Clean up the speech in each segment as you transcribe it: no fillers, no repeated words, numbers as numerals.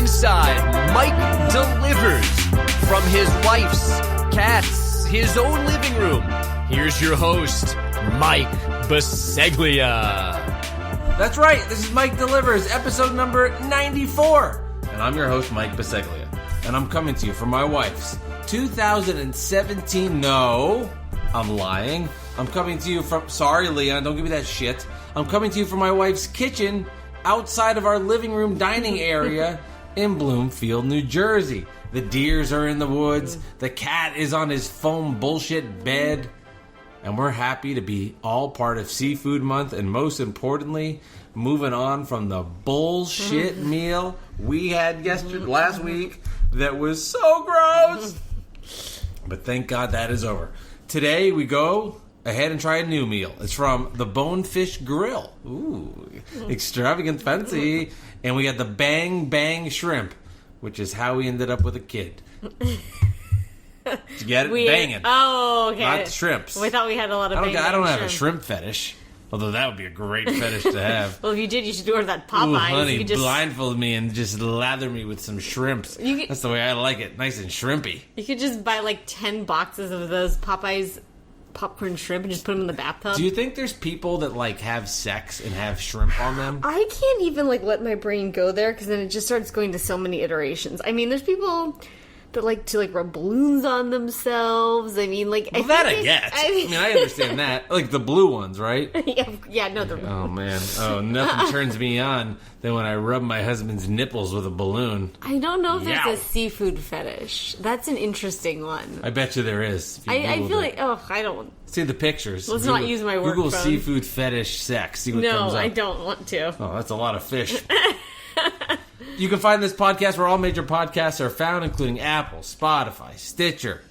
inside Mike Delivers from his wife's, cat's, his own living room. Here's your host, Mike Biseglia. That's right, this is Mike Delivers, episode number 94. And I'm your host, Mike Biseglia. And I'm coming to you from my wife's 2017, no, I'm lying. I'm coming to you from, sorry Leon, don't give me that shit. I'm coming to you from my wife's kitchen outside of our living room dining area in Bloomfield, New Jersey. The deers are in the woods, the cat is on his foam bullshit bed, and we're happy to be all part of Seafood Month, and most importantly, moving on from the bullshit meal we had last week that was so gross. But thank God that is over. Today we go ahead and try a new meal. It's from the Bonefish Grill. Ooh, extravagant fancy. And we got the Bang Bang Shrimp, which is how we ended up with a kid. Did you get it? Banging. Oh, okay. Not the shrimps. We thought we had a lot of bang I don't have shrimp. a shrimp fetish. Although that would be a great fetish to have. Well, if you did, you should order that Popeyes. Ooh, honey, blindfold me and just lather me with some shrimps. That's the way I like it. Nice and shrimpy. You could just buy like 10 boxes of those Popeyes popcorn shrimp and just put them in the bathtub. Do you think there's people that like have sex and have shrimp on them? I can't even like let my brain go there because then it just starts going to so many iterations. I mean, there's people that like to like rub balloons on themselves. I mean, like well, I get. I mean, I understand that. Like the blue ones, right? yeah, no. Oh man, nothing turns me on than when I rub my husband's nipples with a balloon. I don't know if there's a seafood fetish. That's an interesting one. I bet you there is. I feel like I don't. See the pictures. Let's not use my work Google phone. Seafood fetish sex. See what comes up. No, I don't want to. Oh, that's a lot of fish. You can find this podcast where all major podcasts are found, including Apple, Spotify, Stitcher,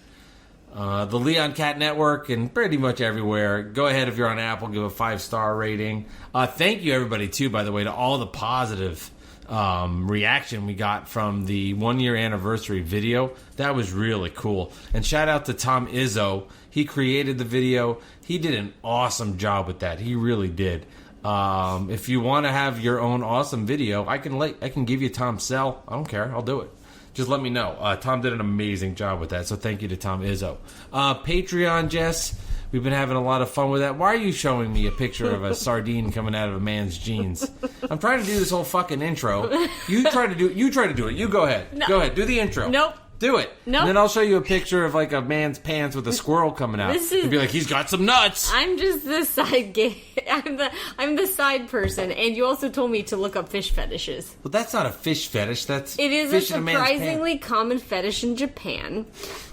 the Leon Cat Network, and pretty much everywhere. Go ahead, if you're on Apple, give a 5-star rating. Thank you, everybody, too, by the way, to all the positive reaction we got from the 1-year anniversary video. That was really cool. And shout out to Tom Izzo. He created the video. He did an awesome job with that. He really did. If you want to have your own awesome video, I can give you Tom's cell. I don't care. I'll do it. Just let me know. Tom did an amazing job with that, so thank you to Tom Izzo. Patreon, Jess, we've been having a lot of fun with that. Why are you showing me a picture of a sardine coming out of a man's jeans? I'm trying to do this whole fucking intro. You try to do it. You go ahead. No. Go ahead. Do the intro. Nope. Do it. Nope. And then I'll show you a picture of like a man's pants with a squirrel coming out. And be like, he's got some nuts. I'm just the side gay. I'm the side person. And you also told me to look up fish fetishes. Well, that's not a fish fetish. It is a surprisingly common fetish in Japan,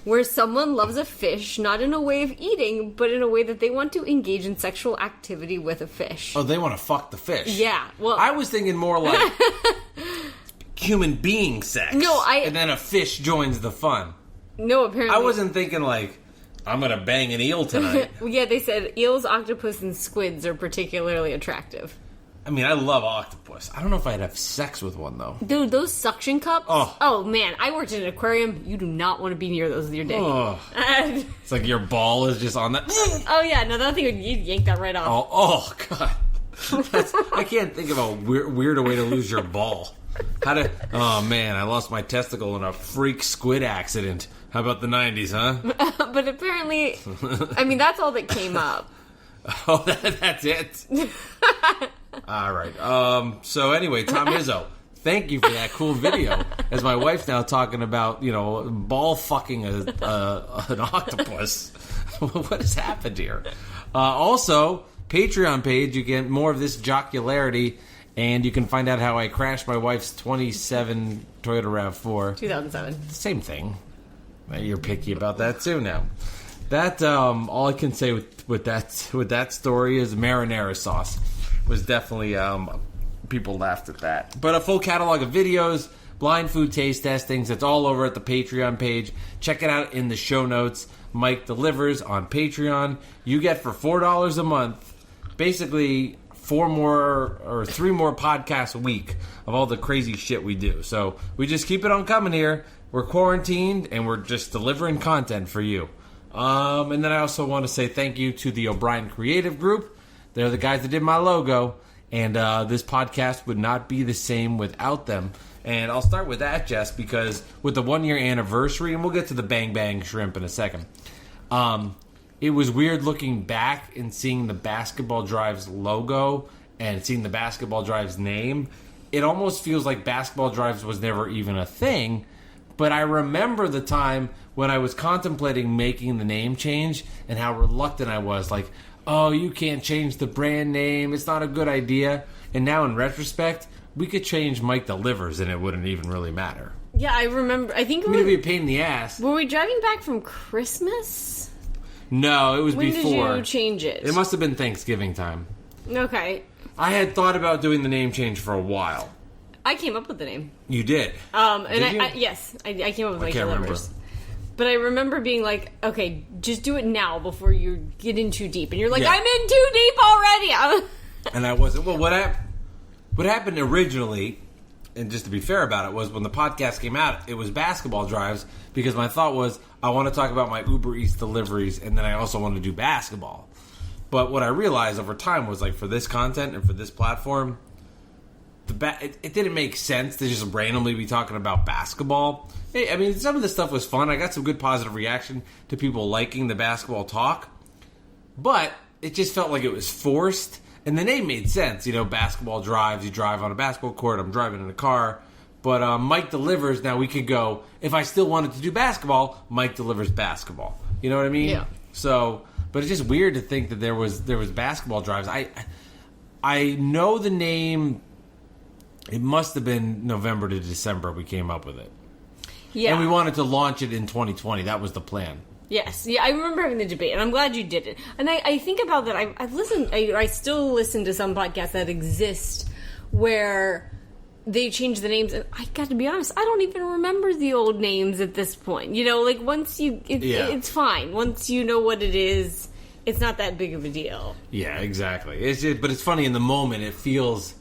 where someone loves a fish not in a way of eating, but in a way that they want to engage in sexual activity with a fish. Oh, they want to fuck the fish. Yeah. Well, I was thinking more like human being sex. No, and then a fish joins the fun. No, apparently. I wasn't thinking like, I'm going to bang an eel tonight. Yeah, they said eels, octopus, and squids are particularly attractive. I mean, I love octopus. I don't know if I'd have sex with one, though. Dude, those suction cups? Oh, man. I worked in an aquarium. You do not want to be near those with your dick. Oh. It's like your ball is just on that. Oh, yeah. No, that thing you'd yank that right off. Oh God. I can't think of a weirder way to lose your ball. Oh man, I lost my testicle in a freak squid accident. How about the 90s, huh? But apparently, I mean, that's all that came up. Oh, that's it? All right. So anyway, Tom Izzo, thank you for that cool video. As my wife's now talking about, ball fucking an octopus. What has happened here? Also, Patreon page, you get more of this jocularity. And you can find out how I crashed my wife's 27 Toyota RAV4. 2007. Same thing. You're picky about that too now. That all I can say with that story is marinara sauce was definitely people laughed at that. But a full catalog of videos, blind food taste testings, it's all over at the Patreon page. Check it out in the show notes. Mike Delivers on Patreon. You get for $4 a month, basically 3 more podcasts a week of all the crazy shit we do. So we just keep it on coming here. We're quarantined and we're just delivering content for you. And then I also want to say thank you to the O'Brien Creative Group. They're the guys that did my logo. And this podcast would not be the same without them. And I'll start with that, Jess, because with the 1-year anniversary, and we'll get to the Bang Bang Shrimp in a second, it was weird looking back and seeing the Basketball Drives logo and seeing the Basketball Drives name. It almost feels like Basketball Drives was never even a thing. But I remember the time when I was contemplating making the name change and how reluctant I was. Like, oh, you can't change the brand name. It's not a good idea. And now in retrospect, we could change Mike Delivers and it wouldn't even really matter. Yeah, I remember. I think it'd be a pain in the ass. Were we driving back from Christmas? No, it was when before. When did you change it? It must have been Thanksgiving time. Okay. I had thought about doing the name change for a while. I came up with the name. You did? Yes, I came up with Mike Delivers. But I remember being like, okay, just do it now before you get in too deep. And you're like, I'm in too deep already. And I wasn't. Well, what happened originally, and just to be fair about it, was when the podcast came out, it was Basketball Drives, because my thought was, I want to talk about my Uber Eats deliveries, and then I also want to do basketball. But what I realized over time was, like, for this content and for this platform, it didn't make sense to just randomly be talking about basketball. I mean, some of the stuff was fun. I got some good positive reaction to people liking the basketball talk. But it just felt like it was forced. And the name made sense. You know, Basketball Drives. You drive on a basketball court. I'm driving in a car. But Mike Delivers, now we could go, if I still wanted to do basketball, Mike Delivers basketball. You know what I mean? Yeah. So, but it's just weird to think that there was Basketball Drives. I know the name. It must have been November to December we came up with it. Yeah. And we wanted to launch it in 2020. That was the plan. Yes. Yeah, I remember having the debate, and I'm glad you did it. And I think about that. I've listened. I still listen to some podcasts that exist where they change the names. And I got to be honest, I don't even remember the old names at this point. You know, like once it's fine. Once you know what it is, it's not that big of a deal. Yeah, exactly. But it's funny in the moment. It feels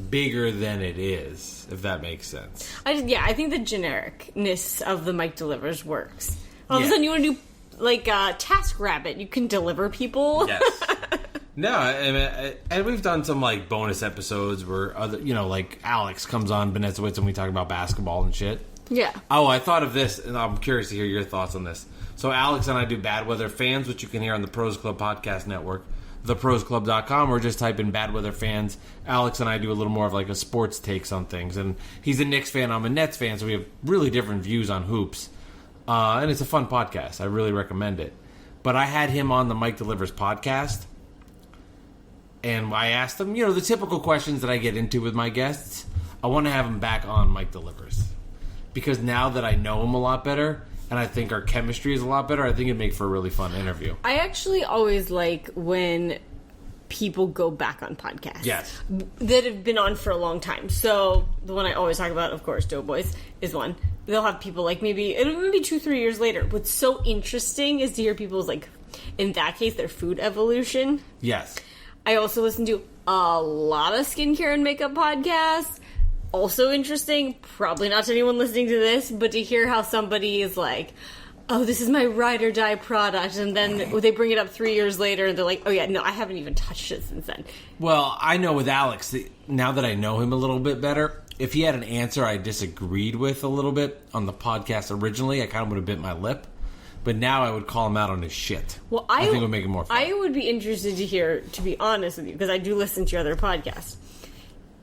bigger than it is, if that makes sense. I think the genericness of the Mike Delivers works. All of a sudden you want to do like TaskRabbit. You can deliver people. Yes. No, and we've done some like bonus episodes where other, like Alex comes on Benetzowitz and we talk about basketball and shit. Yeah. Oh, I thought of this, and I'm curious to hear your thoughts on this. So Alex and I do Bad Weather Fans, which you can hear on the Pros Club Podcast Network, theprosclub.com, or just type in Bad Weather Fans. Alex and I do a little more of like a sports takes on things, and he's a Knicks fan, I'm a Nets fan, so we have really different views on hoops. And it's a fun podcast. I really recommend it. But I had him on the Mike Delivers podcast, and I asked him, the typical questions that I get into with my guests. I want to have him back on Mike Delivers. Because now that I know him a lot better, and I think our chemistry is a lot better, I think it'd make for a really fun interview. I actually always like when people go back on podcasts. Yes. That have been on for a long time. So the one I always talk about, of course, Doughboys, is one. They'll have people like maybe 2-3 years later. What's so interesting is to hear people's, like, in that case, their food evolution. Yes. I also listen to a lot of skincare and makeup podcasts. Also interesting, probably not to anyone listening to this, but to hear how somebody is like, oh, this is my ride or die product, and then they bring it up 3 years later, and they're like, oh yeah, no, I haven't even touched it since then. Well, I know with Alex, now that I know him a little bit better, if he had an answer I disagreed with a little bit on the podcast originally, I kind of would have bit my lip. But now I would call him out on his shit. Well, I think it would make it more fun. I would be interested to hear, to be honest with you, because I do listen to your other podcasts.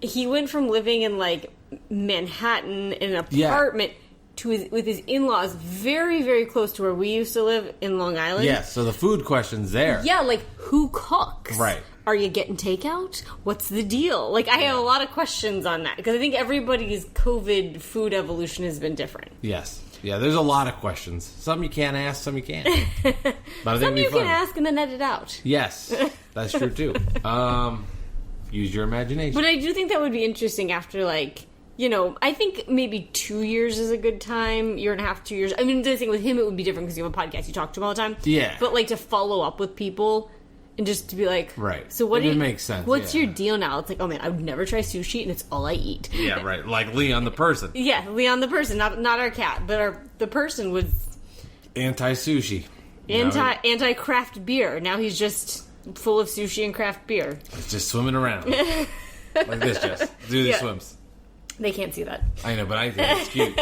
He went from living in, like, Manhattan in an apartment to with his in-laws very, very close to where we used to live in Long Island. Yes, so the food question's there. Yeah, like, who cooks? Right. Are you getting takeout? What's the deal? Like, I have a lot of questions on that, because I think everybody's COVID food evolution has been different. Yes. Yeah, there's a lot of questions. Some you can't ask, some you can. But I think some you can ask and then edit out. Yes, that's true, too. Use your imagination. But I do think that would be interesting after, like, I think maybe 2 years is a good time. 1.5, 2 years. I mean, the thing with him, it would be different because you have a podcast. You talk to him all the time. Yeah. But, like, to follow up with people and just to be like, right. So what? It makes sense. What's your deal now? It's like, oh man, I would never try sushi, and it's all I eat. Yeah, right. Like Leon the person. Yeah, Leon the person, not our cat, but the person was anti-sushi, anti craft beer. Now he's just full of sushi and craft beer. It's just swimming around. Like this, Jess. Do these swims. They can't see that. I know, but I think it's cute.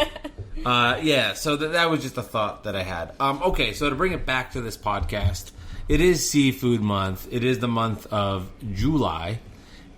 Yeah, so that was just a thought that I had. Okay, so to bring it back to this podcast, it is Seafood Month. It is the month of July.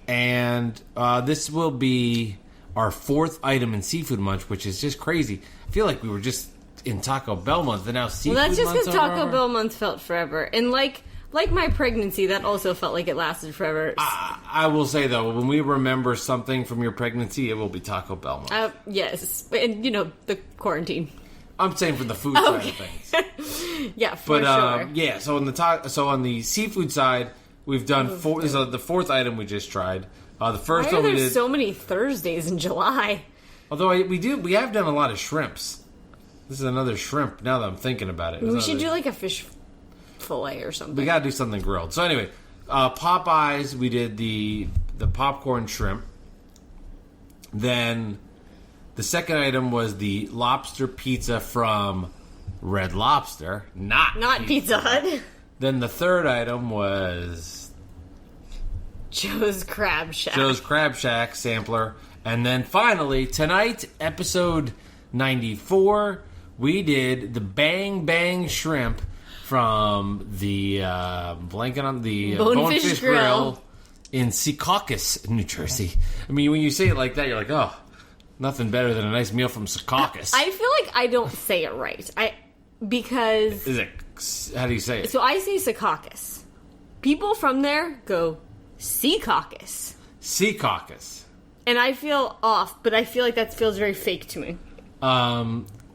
And this will be our 4th item in Seafood Month, which is just crazy. I feel like we were just in Taco Bell Month, and now Seafood Month. Well, that's just because Taco Bell Month felt forever. And like my pregnancy, that also felt like it lasted forever. I will say, though, when we remember something from your pregnancy, it will be Taco Bell Month. Yes. And, the quarantine. I'm saying from the food side of things. Yeah, for sure. Yeah, so on the seafood side, we've done 4. This is the 4th item we just tried. The first Why one are we there did. So many Thursdays in July? Although we have done a lot of shrimps. This is another shrimp. Now that I'm thinking about it, We should do like a fish fillet or something. We gotta do something grilled. So anyway, Popeyes. We did the popcorn shrimp. Then the second item was the lobster pizza from Red Lobster, not Pizza Hut. Then the third item was Joe's Crab Shack. Joe's Crab Shack sampler. And then finally, tonight, episode 94, we did the Bang Bang Shrimp from the blanket on the Bonefish Grill in Secaucus, New Jersey. I mean, when you say it like that, you're like, oh, nothing better than a nice meal from Secaucus. I feel like I don't say it right. Because Is it? How do you say it? so I say Secaucus. People from there go Secaucus. Secaucus. And I feel off, but I feel like that feels very fake to me.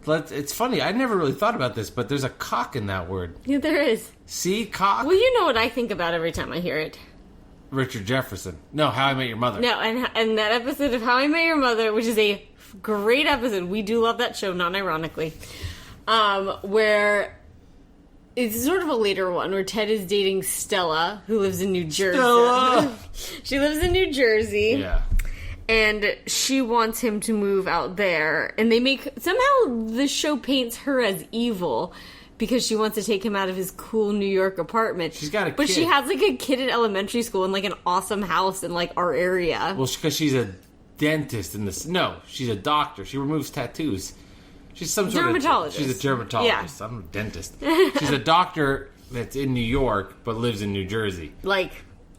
It's funny. I never really thought about this, but there's a cock in that word. Yeah, there is. Seacock? Well, you know what I think about every time I hear it. Richard Jefferson. No, How I Met Your Mother. No, and that episode of How I Met Your Mother, which is a great episode. We do love that show, non-ironically. Where it's sort of a later one where Ted is dating Stella, who lives in New Jersey. Stella! She lives in New Jersey. Yeah. And she wants him to move out there. And they somehow the show paints her as evil because she wants to take him out of his cool New York apartment. She's got a But kid. she has like a kid in elementary school and like an awesome house in like our area. Well, because she's a dentist in this. No, she's a doctor. She removes tattoos. She's some sort Dermatologist. of. She's a dermatologist. Yeah. I'm a dentist. She's a doctor that's in New York but lives in New Jersey. Like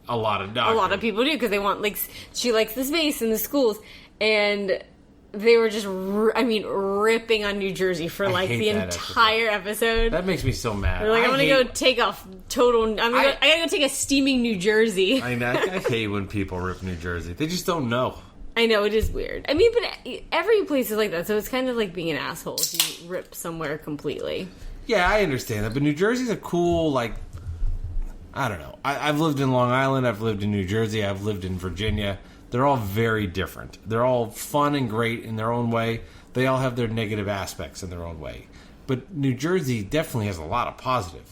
A lot of doctors. a lot of people do because they want like she likes the space in the schools, and they were just ripping on New Jersey for like hate the that entire episode. That makes me so mad. They're like, I'm gonna go take off total. I gotta go take a steaming New Jersey. I hate when people rip New Jersey. They just don't know. I know, it is weird. I mean, but every place is like that, so it's kind of like being an asshole if you rip somewhere completely. Yeah, I understand that, but New Jersey's a cool, like, I don't know. I've lived in Long Island, I've lived in New Jersey, I've lived in Virginia. They're all very different. They're all fun and great in their own way. They all have their negative aspects in their own way. But New Jersey definitely has a lot of positive.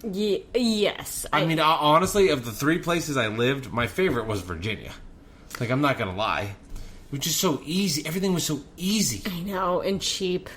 Yes. I mean, honestly, of the 3 places I lived, my favorite was Virginia. Like, I'm not going to lie. It was just so easy. Everything was so easy. I know, and cheap.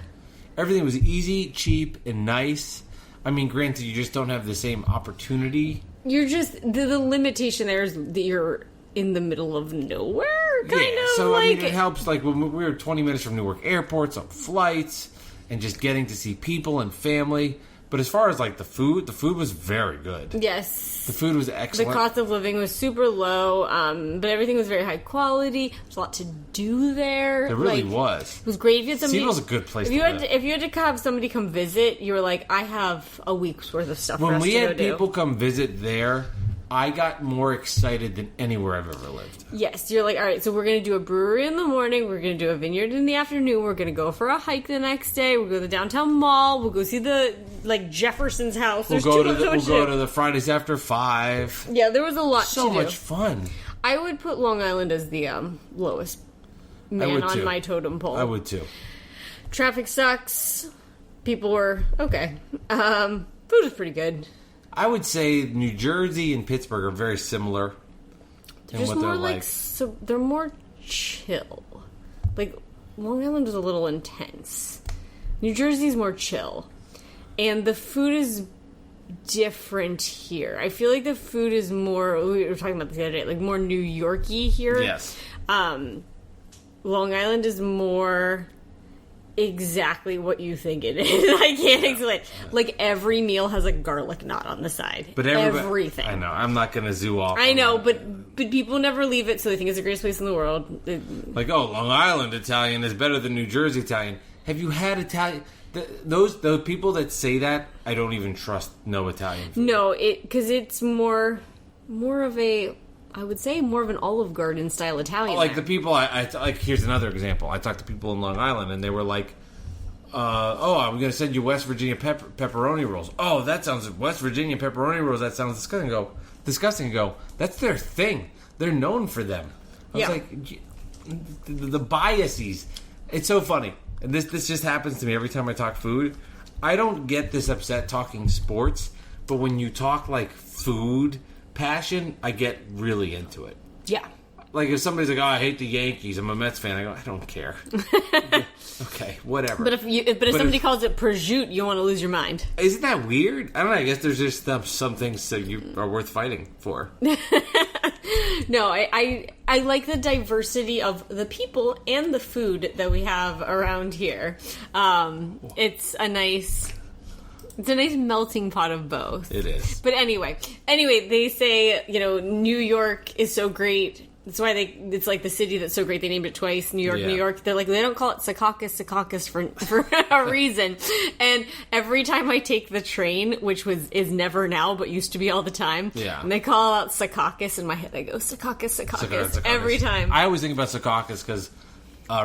Everything was easy, cheap, and nice. I mean, granted, you just don't have the same opportunity. You're just the limitation there is that you're in the middle of nowhere, kind of. So like, I mean, it helps. Like when we were 20 minutes from Newark Airport, so flights and just getting to see people and family. But as far as like the food was very good. Yes. The food was excellent. The cost of living was super low, but everything was very high quality. There's a lot to do there. There really was. It was great if you had somebody. Seattle's a good place if to you had live. if you had to have somebody come visit, you were like, I have a week's worth of stuff for When us we to had go people do. come visit there, I got more excited than anywhere I've ever lived. Yes, you're like, all right, so we're going to do a brewery in the morning, we're going to do a vineyard in the afternoon, we're going to go for a hike the next day, we'll go to the downtown mall, we'll go see the, like, Jefferson's house. We'll There's go too to much the, do. Fridays after 5. Yeah, there was a lot So to do. much fun. I would put Long Island as the lowest man would on too. my totem pole. I would too. Traffic sucks. People were okay. Food was pretty good. I would say New Jersey and Pittsburgh are very similar in Just what more they're like like. so they're more chill. Like Long Island was a little intense. New Jersey's more chill, and the food is different here. I feel like the food is more, we were talking about this the other day, like more New York-y here. Yes. Long Island is more exactly what you think it is. I can't explain. Like every meal has a garlic knot on the side. But everything. I know. I'm not going to zoo off. I know, but people never leave it, so they think it's the greatest place in the world. Like, oh, Long Island Italian is better than New Jersey Italian. Have you had Italian? Those people that say that, I don't even trust no Italian food. No, because it's more of a, I would say, more of an Olive Garden style Italian. Like the people, I like. Here's another example. I talked to people in Long Island, and they were like, "Oh, I'm going to send you West Virginia pepperoni rolls." Oh, that sounds West Virginia pepperoni rolls. That sounds disgusting. Go. That's their thing. They're known for them. I was like, the biases. It's so funny. And this just happens to me every time I talk food. I don't get this upset talking sports, but when you talk like food passion, I get really into it. Yeah. Like if somebody's like, "Oh, I hate the Yankees. I'm a Mets fan." I go, "I don't care." Okay, whatever. But if somebody calls it prosciutto, you want to lose your mind. Isn't that weird? I don't know. I guess there's just some things that you are worth fighting for. No, I like the diversity of the people and the food that we have around here. It's a nice melting pot of both. It is. But anyway, they say, New York is so great. That's why it's like the city that's so great. They named it twice, New York, Yeah. New York. They're like, they don't call it Secaucus for a reason. And every time I take the train, which is never now, but used to be all the time, and they call out Secaucus in my head, I go, Secaucus, every time. I always think about Secaucus because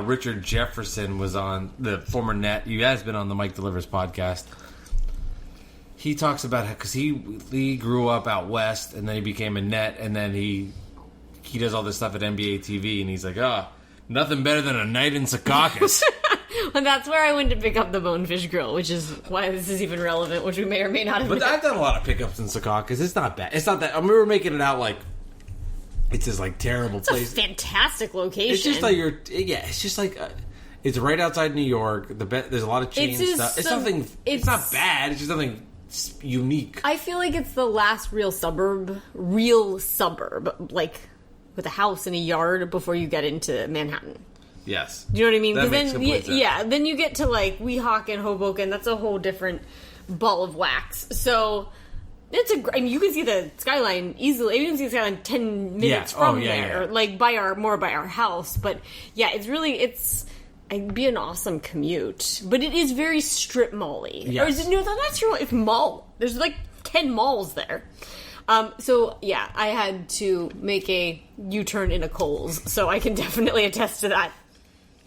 Richard Jefferson was on the former Net. You guys been on the Mike Delivers podcast. He talks about how, because he grew up out west, and then he became a Net, and then he does all this stuff at NBA TV, and he's like, nothing better than a night in Secaucus. And that's where I went to pick up the Bonefish Grill, which is why this is even relevant, which we may or may not have But I've done a lot of pickups in Secaucus. It's not bad. It's not that. I mean, we were making it out like it's this like terrible place. It's a fantastic location. It's just like it's just like it's right outside New York. There's a lot of chain stuff. It's nothing. It's not bad. It's just nothing unique. I feel like it's the last real suburb, like with a house and a yard before you get into Manhattan. Yes. Do you know what I mean? That makes complete sense. Then you get to like Weehawken, Hoboken. That's a whole different ball of wax. So you can see the skyline easily. You can see the skyline 10 minutes from there, like by our house. But yeah, it'd be an awesome commute. But it is very strip mall-y. Yes. Or is it, no, that's true. It's mall. There's like 10 malls there. So yeah, I had to make a U-turn in a Kohl's, so I can definitely attest to that.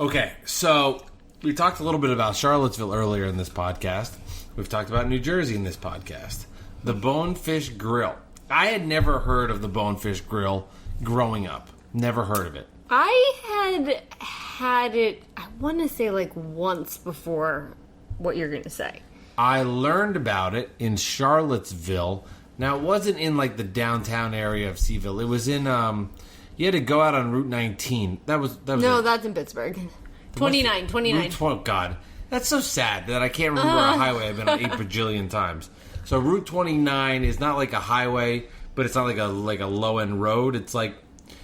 Okay, so we talked a little bit about Charlottesville earlier in this podcast. We've talked about New Jersey in this podcast. The Bonefish Grill. I had never heard of the Bonefish Grill growing up. Never heard of it. I had it, I want to say like once before what you're going to say. I learned about it in Charlottesville. Now, it wasn't in, like, the downtown area of Seaville. It was in, you had to go out on Route 19. That was No, that's in Pittsburgh. 29. Route 12, God. That's so sad that I can't remember a highway I've been on 8 bajillion times. So Route 29 is not like a highway, but it's not like a low-end road. It's like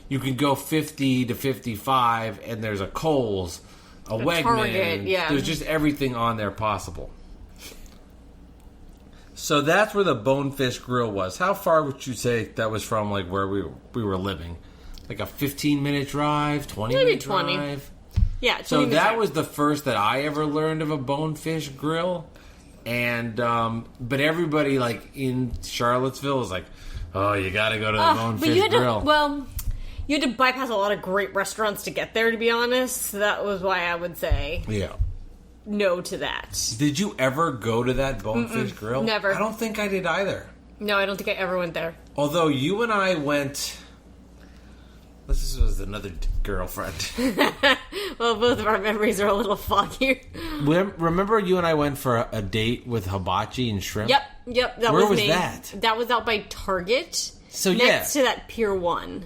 you can go 50 to 55, and there's a Kohl's, a Wegmans. Target, yeah. There's just everything on there possible. So that's where the Bonefish Grill was. How far would you say that was from, like, where we were living? Like a 15-minute drive, 20-minute drive? Yeah, 20 So minutes that drive. was the first that I ever learned of a Bonefish Grill. And, but everybody, like, in Charlottesville is like, oh, you gotta go to the Bonefish but you had Grill. You had to bypass a lot of great restaurants to get there, to be honest. That was why I would say Yeah. no to that. Did you ever go to that Bonefish Grill? Never. I don't think I did either. No, I don't think I ever went there. Although you and I went... This was another girlfriend. Well, both of our memories are a little foggy. Remember you and I went for a date with hibachi and shrimp? Yep. That Where was was me. that? That was out by Target. So next to that Pier 1.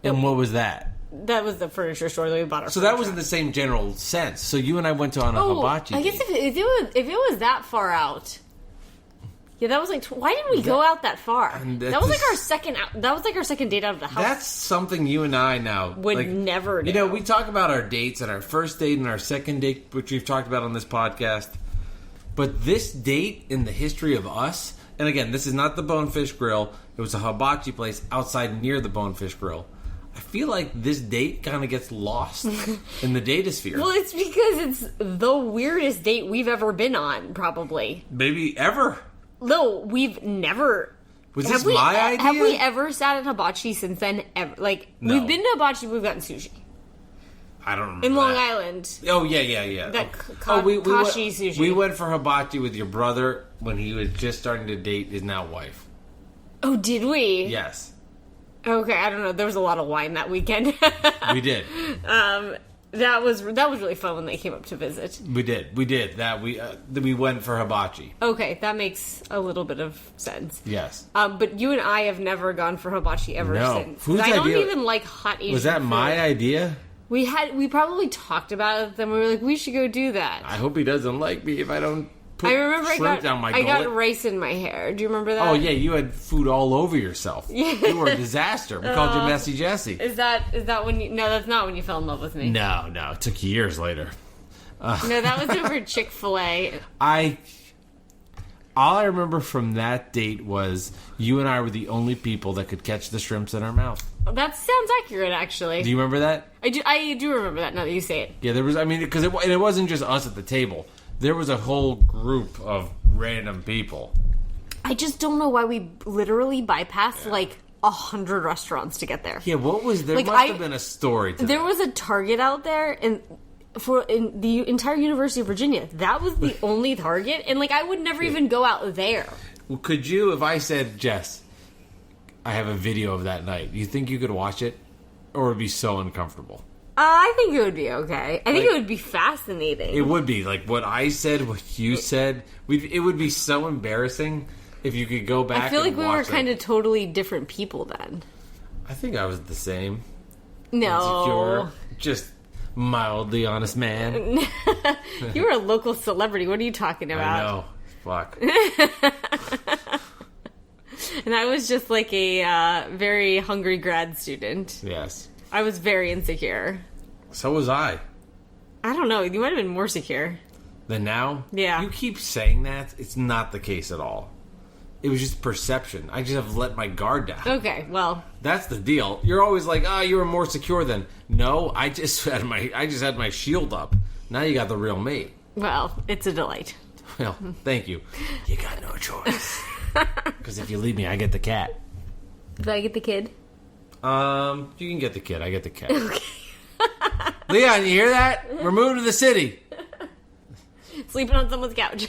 And what was that? That was the furniture store that we bought our So that was in the same general sense. So you and I went on a hibachi I guess date. if it was that far out, Yeah, that was like. Why didn't we go out that far? That was like just- our second. That was like our second date out of the house. That's something you and I now Would never do. You know, we talk about our dates and our first date and our second date, which we've talked about on this podcast. But this date in the history of us, and again, this is not the Bonefish Grill. It was a hibachi place outside near the Bonefish Grill. I feel like this date kind of gets lost in the datasphere. Well, it's because it's the weirdest date we've ever been on, probably. Maybe ever. No, we've never. Was this my idea? Have we ever sat at Hibachi since then? Ever? Like, No. we've been to Hibachi, we've gotten sushi. I don't remember In Long that. Island. Oh, yeah. That we Kashi sushi. We went for hibachi with your brother when he was just starting to date his now wife. Oh, did we? Yes, Okay, I don't know. There was a lot of wine that weekend. we did. That was really fun when they came up to visit. We did. That we went for hibachi. Okay, that makes a little bit of sense. Yes. But you and I have never gone for hibachi ever No. since. Whose I don't idea- even like hot Asian Was that food. my idea? We probably talked about it, then we were like, we should go do that. I hope he doesn't like me if I don't put I remember shrimp down my I got gullet. rice in my hair. Do you remember that? Oh yeah, you had food all over yourself. You were a disaster. We called you Messy Jessie. Is that when you... No, that's not when you fell in love with me. No, it took years later. No, that was over Chick-fil-A. All I remember from that date was you and I were the only people that could catch the shrimps in our mouth. That sounds accurate, actually. Do you remember that? I do remember that now that you say it. Yeah, there was. I mean, because and it wasn't just us at the table. There was a whole group of random people. I just don't know why we literally bypassed, like, 100 restaurants to get there. Yeah, what was there? Like, Must have been a story to There that. was a Target out there, and in the entire University of Virginia, that was the only Target, and like I would never even go out there. Well, could you, if I said, Jess, I have a video of that night, you think you could watch it? Or would it be so uncomfortable? I think it would be okay. I think Like- it would be fascinating. It would be. Like, what I said, what you said, it would be so embarrassing if you could go back I feel like and we were watch kind it. of totally different people then. I think I was the same. No. Insecure, just mildly honest man. You were a local celebrity. What are you talking about? I know. Fuck. And I was just like a very hungry grad student. Yes. I was very insecure. So was I. I don't know. You might have been more secure. Then now? Yeah. You keep saying that. It's not the case at all. It was just perception. I just have let my guard down. Okay, well, That's the deal. You're always like, you were more secure than. No, I just had my shield up. Now you got the real me. it's a delight. Well, thank you. You got no choice. Because if you leave me, I get the cat. Did I get the kid? You can get the kid. I get the cat. Okay. Leon, you hear that? We're moving to the city. Sleeping on someone's couch.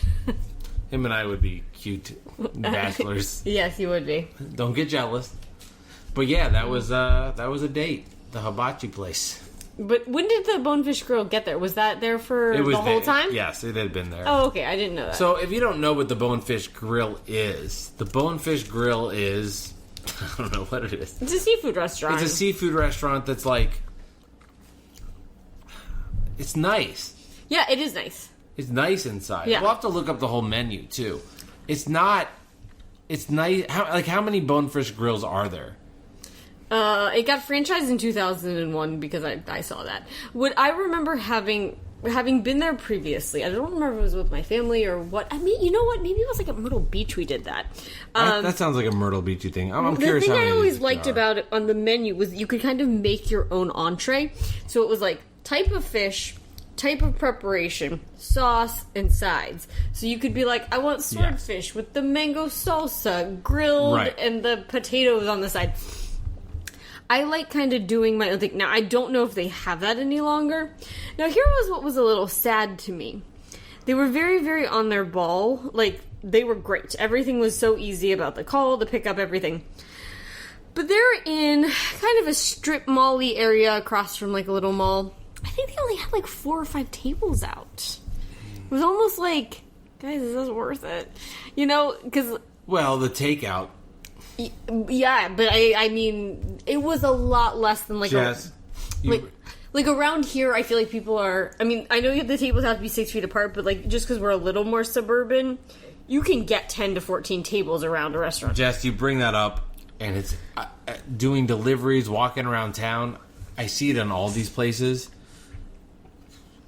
Him and I would be cute bachelors. Yes, you would be. Don't get jealous. But yeah, that was a date. The hibachi place. But when did the Bonefish Grill get there? Was that there for It was the whole there. time? Yes, it had been there. Oh, okay. I didn't know that. So if you don't know what the Bonefish Grill is, the Bonefish Grill is I don't know what it is. It's a seafood restaurant. It's a seafood restaurant that's like it's nice. Yeah, it is nice. It's nice inside. Yeah. We'll have to look up the whole menu too. It's not. It's nice. How many Bonefish Grills are there? It got franchised in 2001 because I saw that. What I remember having been there previously, I don't remember if it was with my family or what. I mean, you know what? Maybe it was like at Myrtle Beach we did that. That sounds like a Myrtle Beachy thing. I'm The curious thing how I many of always these liked there are. about it on the menu was you could kind of make your own entree. So it was like type of fish, type of preparation, sauce, and sides. So you could be like, I want swordfish with the mango salsa, grilled, Right. and the potatoes on the side. I like kind of doing my own thing. Now, I don't know if they have that any longer. Now, here was what was a little sad to me. They were very, very on their ball. Like, they were great. Everything was so easy about the call, the pickup, everything. But they're in kind of a strip mall-y area across from, like, a little mall. I think they only had, like, 4 or 5 tables out. It was almost like, guys, is this worth it? You know, because... Well, the takeout. Yeah, but I mean, it was a lot less than like Jess, like around here. I feel like people are. I mean, I know the tables have to be 6 feet apart, but like just because we're a little more suburban, you can get 10 to 14 tables around a restaurant. Jess, you bring that up, and it's doing deliveries, walking around town. I see it in all these places,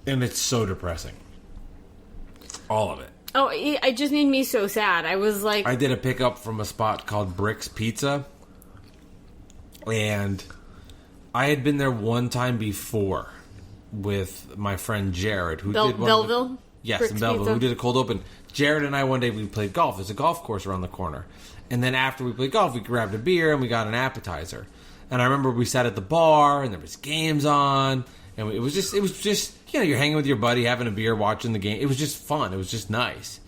and it's so depressing. All of it. Oh, it just made me so sad. I was like... I did a pickup from a spot called Brick's Pizza, and I had been there one time before with my friend Jared, who did one Belleville? Yes, Brick's in Belleville, Pizza? who did a cold open. Jared and I, one day, we played golf. There's a golf course around the corner. And then after we played golf, we grabbed a beer and we got an appetizer. And I remember we sat at the bar and there was games on. And it was just, you know, you're hanging with your buddy, having a beer, watching the game. It was just fun. It was just nice.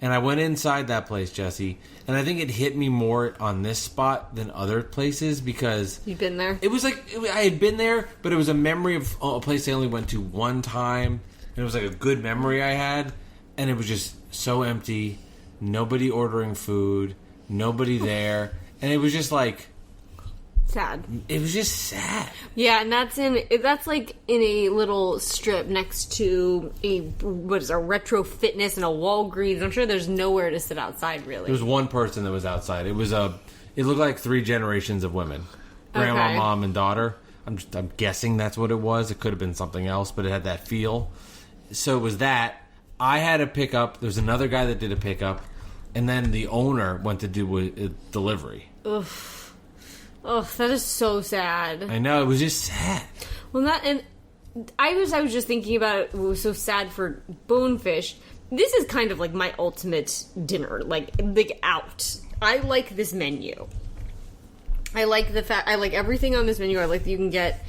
And I went inside that place, Jesse, and I think it hit me more on this spot than other places because... You've been there? It was like, I had been there, but it was a memory of a place I only went to one time. And it was like a good memory I had. And it was just so empty. Nobody ordering food. Nobody there. And it was just like... Sad. It was just sad. Yeah, and that's like in a little strip next to a retro fitness and a Walgreens. I'm sure there's nowhere to sit outside, really. There was one person that was outside. It looked like 3 generations of women. Grandma, Okay. mom, and daughter. I'm guessing that's what it was. It could have been something else, but it had that feel. So it was that. I had a pickup. There's another guy that did a pickup. And then the owner went to do a delivery. Ugh. Oh, that is so sad. I know, it was just sad. Well, I was just thinking about it was so sad for Bonefish. This is kind of like my ultimate dinner, like out. I like this menu. I like everything on this menu. I like that you can get,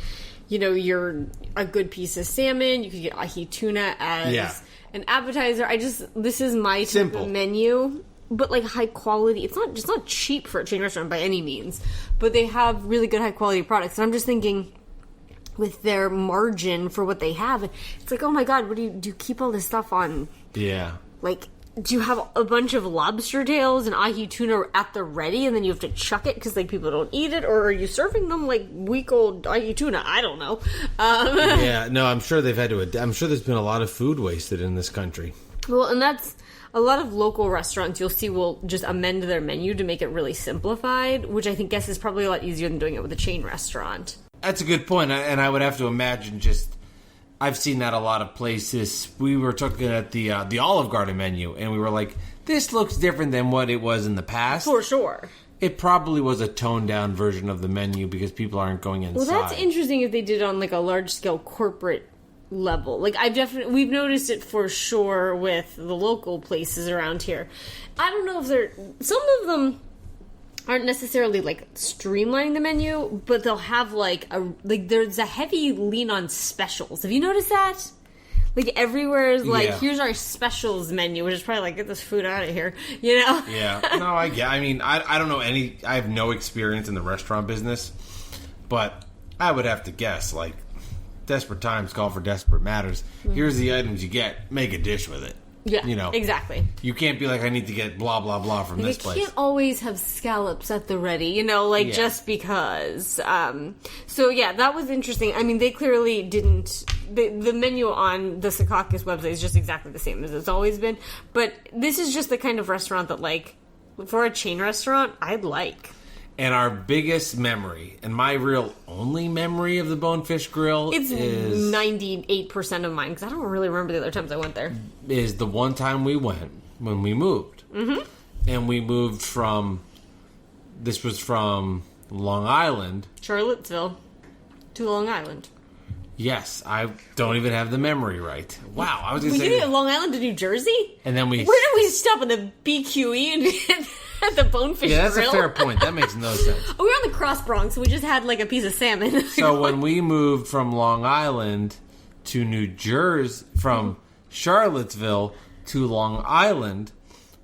you know, a good piece of salmon. You can get ahi tuna as an appetizer. This is my type of menu. But like high quality, it's not cheap for a chain restaurant by any means, but they have really good high quality products. And I'm just thinking, with their margin for what they have, it's like, oh my god, do you keep all this stuff on? Yeah. Like, do you have a bunch of lobster tails and ahi tuna at the ready, and then you have to chuck it because like people don't eat it, or are you serving them like week old ahi tuna? I don't know. Yeah, no, I'm sure they've had to. I'm sure there's been a lot of food wasted in this country. Well, and that's. A lot of local restaurants you'll see will just amend their menu to make it really simplified, which I guess is probably a lot easier than doing it with a chain restaurant. That's a good point, and I would have to imagine I've seen that a lot of places. We were talking at the Olive Garden menu, and we were like, this looks different than what it was in the past. For sure. It probably was a toned-down version of the menu because people aren't going inside. Well, that's interesting if they did it on like a large-scale corporate level. Like we've noticed it for sure with the local places around here. I don't know if some of them aren't necessarily like streamlining the menu, but they'll have there's a heavy lean on specials. Have you noticed that? Like everywhere is like, here's our specials menu, which is probably like, get this food out of here, you know? Yeah. No, I mean, I don't know I have no experience in the restaurant business, but I would have to guess like desperate times call for desperate matters. Mm-hmm. Here's the items you get. Make a dish with it. Yeah, you know, exactly. You can't be like, I need to get blah, blah, blah from this place. You can't always have scallops at the ready, you know, just because. So, yeah, that was interesting. I mean, they clearly didn't... The menu on the Secaucus website is just exactly the same as it's always been. But this is just the kind of restaurant that, like, for a chain restaurant, I'd like. And our biggest memory, and my real only memory of the Bonefish Grill is 98% of mine, because I don't really remember the other times I went there. Is the one time we went when we moved. Mm-hmm. And we moved this was from Long Island. Charlottesville to Long Island. Yes, I don't even have the memory right. Wow, I was going to say... We did Long Island to New Jersey? And then Where did we stop in the BQE and... At the Bonefish Grill? Yeah, that's a fair point. That makes no sense. We were on the Cross Bronx, so we just had like a piece of salmon. So when we moved from Long Island to New Jersey, from Charlottesville to Long Island,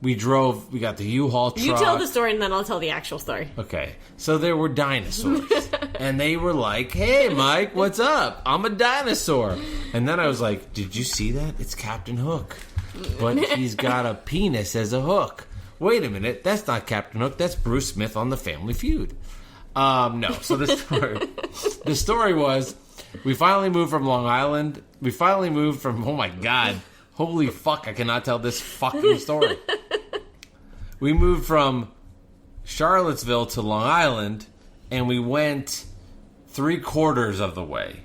we got the U-Haul truck. You tell the story and then I'll tell the actual story. Okay. So there were dinosaurs. And they were like, hey, Mike, what's up? I'm a dinosaur. And then I was like, did you see that? It's Captain Hook. But he's got a penis as a hook. Wait a minute, that's not Captain Hook, that's Bruce Smith on The Family Feud. No, so the story was, we finally moved from Long Island, oh my god, holy fuck, I cannot tell this fucking story. We moved from Charlottesville to Long Island, and we went 3/4 of the way.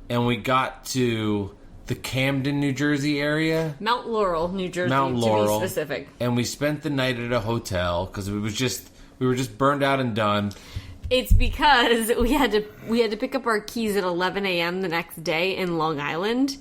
And we got to the Camden, New Jersey area. Mount Laurel, New Jersey, Mount Laurel, to be specific. And we spent the night at a hotel because we were just burned out and done. It's because we had to pick up our keys at 11 a.m. the next day in Long Island,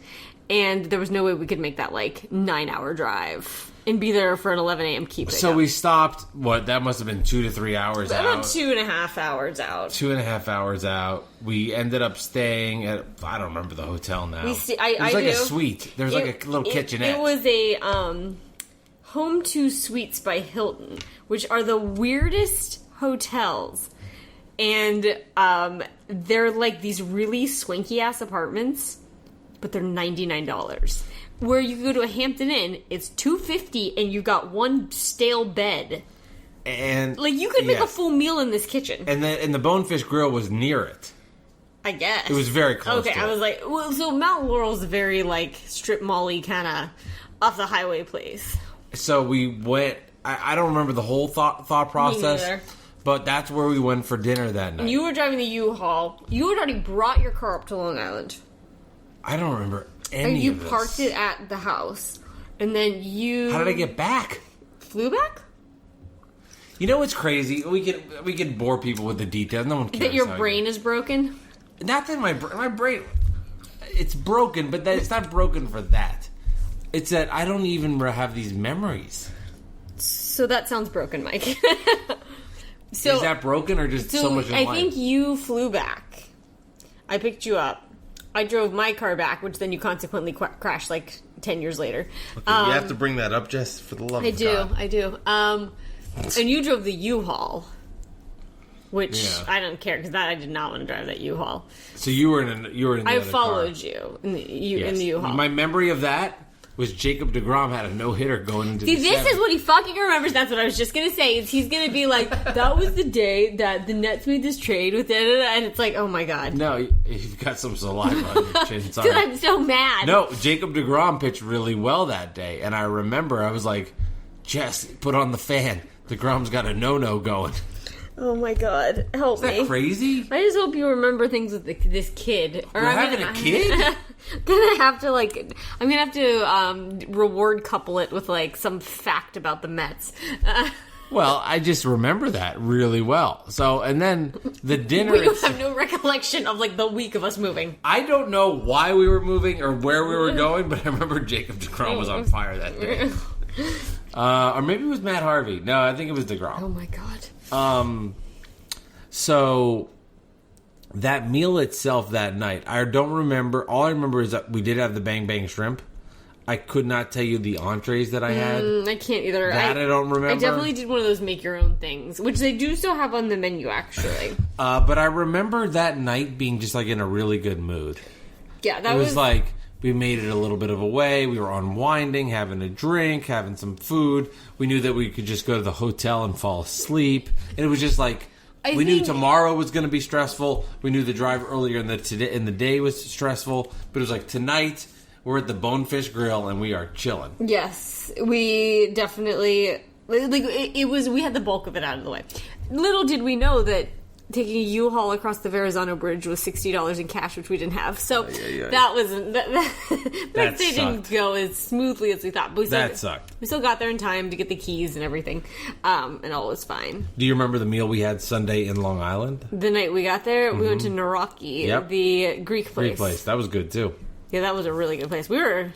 and there was no way we could make that 9-hour drive and be there for an 11 a.m. key pickup. So we stopped. That must have been 2 to 3 hours out. About 2.5 hours out. 2.5 hours out. We ended up staying at, I don't remember the hotel now. It was a suite. There was a little kitchenette. It was a Home 2 Suites by Hilton, which are the weirdest hotels. And they're these really swanky ass apartments, but they're $99. Where you go to a Hampton Inn, it's $250 and you got one stale bed. And you could make a full meal in this kitchen. And the Bonefish Grill was near it. I guess. It was very close. Okay, I was so Mount Laurel's a very strip mall-y kind of off the highway place. So we went. I don't remember the whole thought process. Me neither. But that's where we went for dinner that night. And you were driving the U-Haul. You had already brought your car up to Long Island. I don't remember any and you of this. parked it at the house. And then you... How did I get back? Flew back? You know what's crazy? We could bore people with the details. No one cares. That your brain is broken? Not that my brain... It's broken, but it's not broken for that. It's that I don't even have these memories. So that sounds broken, Mike. So, is that broken or just so much in life? I think you flew back. I picked you up. I drove my car back, which then you consequently crashed 10 years later. Okay, you have to bring that up, Jess, for the love of God. I do. And you drove the U-Haul, which I don't care because I did not want to drive that U-Haul. So you were in the I other followed car. you in the U-Haul. My memory of that was Jacob deGrom had a no-hitter going into the this seventh. is what he fucking remembers. That's what I was just going to say. Is he's going to be like, that was the day that the Nets made this trade with it. And it's like, oh my God. No, you've got some saliva on your chin. Sorry. Because I'm so mad. No, Jacob deGrom pitched really well that day. And I remember I was like, Jess, put on the fan. DeGrom's got a no-no going. Oh my God. Help me. Is that crazy? I just hope you remember things with this kid. You're having a kid? I'm gonna have to reward couple it with some fact about the Mets. Well, I just remember that really well. So, and then the dinner... But you have no recollection of the week of us moving. I don't know why we were moving or where we were going, but I remember Jacob deGrom was on fire that day. Or maybe it was Matt Harvey. No, I think it was deGrom. Oh my God. So that meal itself that night, I don't remember. All I remember is that we did have the bang bang shrimp. I could not tell you the entrees that I had. I can't either. I don't remember. I definitely did one of those make your own things, which they do still have on the menu actually. But I remember that night being just in a really good mood. Yeah, it was we made it a little bit of a way. We were unwinding, having a drink, having some food. We knew that we could just go to the hotel and fall asleep. And it was just we knew tomorrow was going to be stressful. We knew the drive earlier in the day was stressful. But it was tonight, we're at the Bonefish Grill and we are chilling. Yes, we definitely... we had the bulk of it out of the way. Little did we know that taking a U-Haul across the Verrazano Bridge was $60 in cash, which we didn't have. So that was that day didn't go as smoothly as we thought. But that sucked. We still got there in time to get the keys and everything, and all was fine. Do you remember the meal we had Sunday in Long Island? The night we got there, we went to Naraki, the Greek place. Greek place. That was good too. Yeah, that was a really good place. We were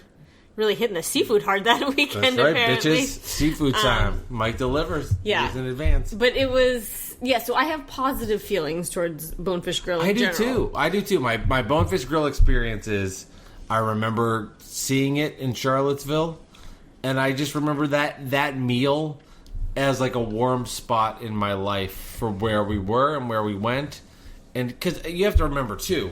really hitting the seafood hard that weekend. That's right, apparently. bitches. Seafood time. Mike delivers. Yeah, in advance. But it was. Yeah, so I have positive feelings towards Bonefish Grill in general. I do too. My Bonefish Grill experience is, I remember seeing it in Charlottesville, and I just remember that meal as a warm spot in my life for where we were and where we went. And because you have to remember too,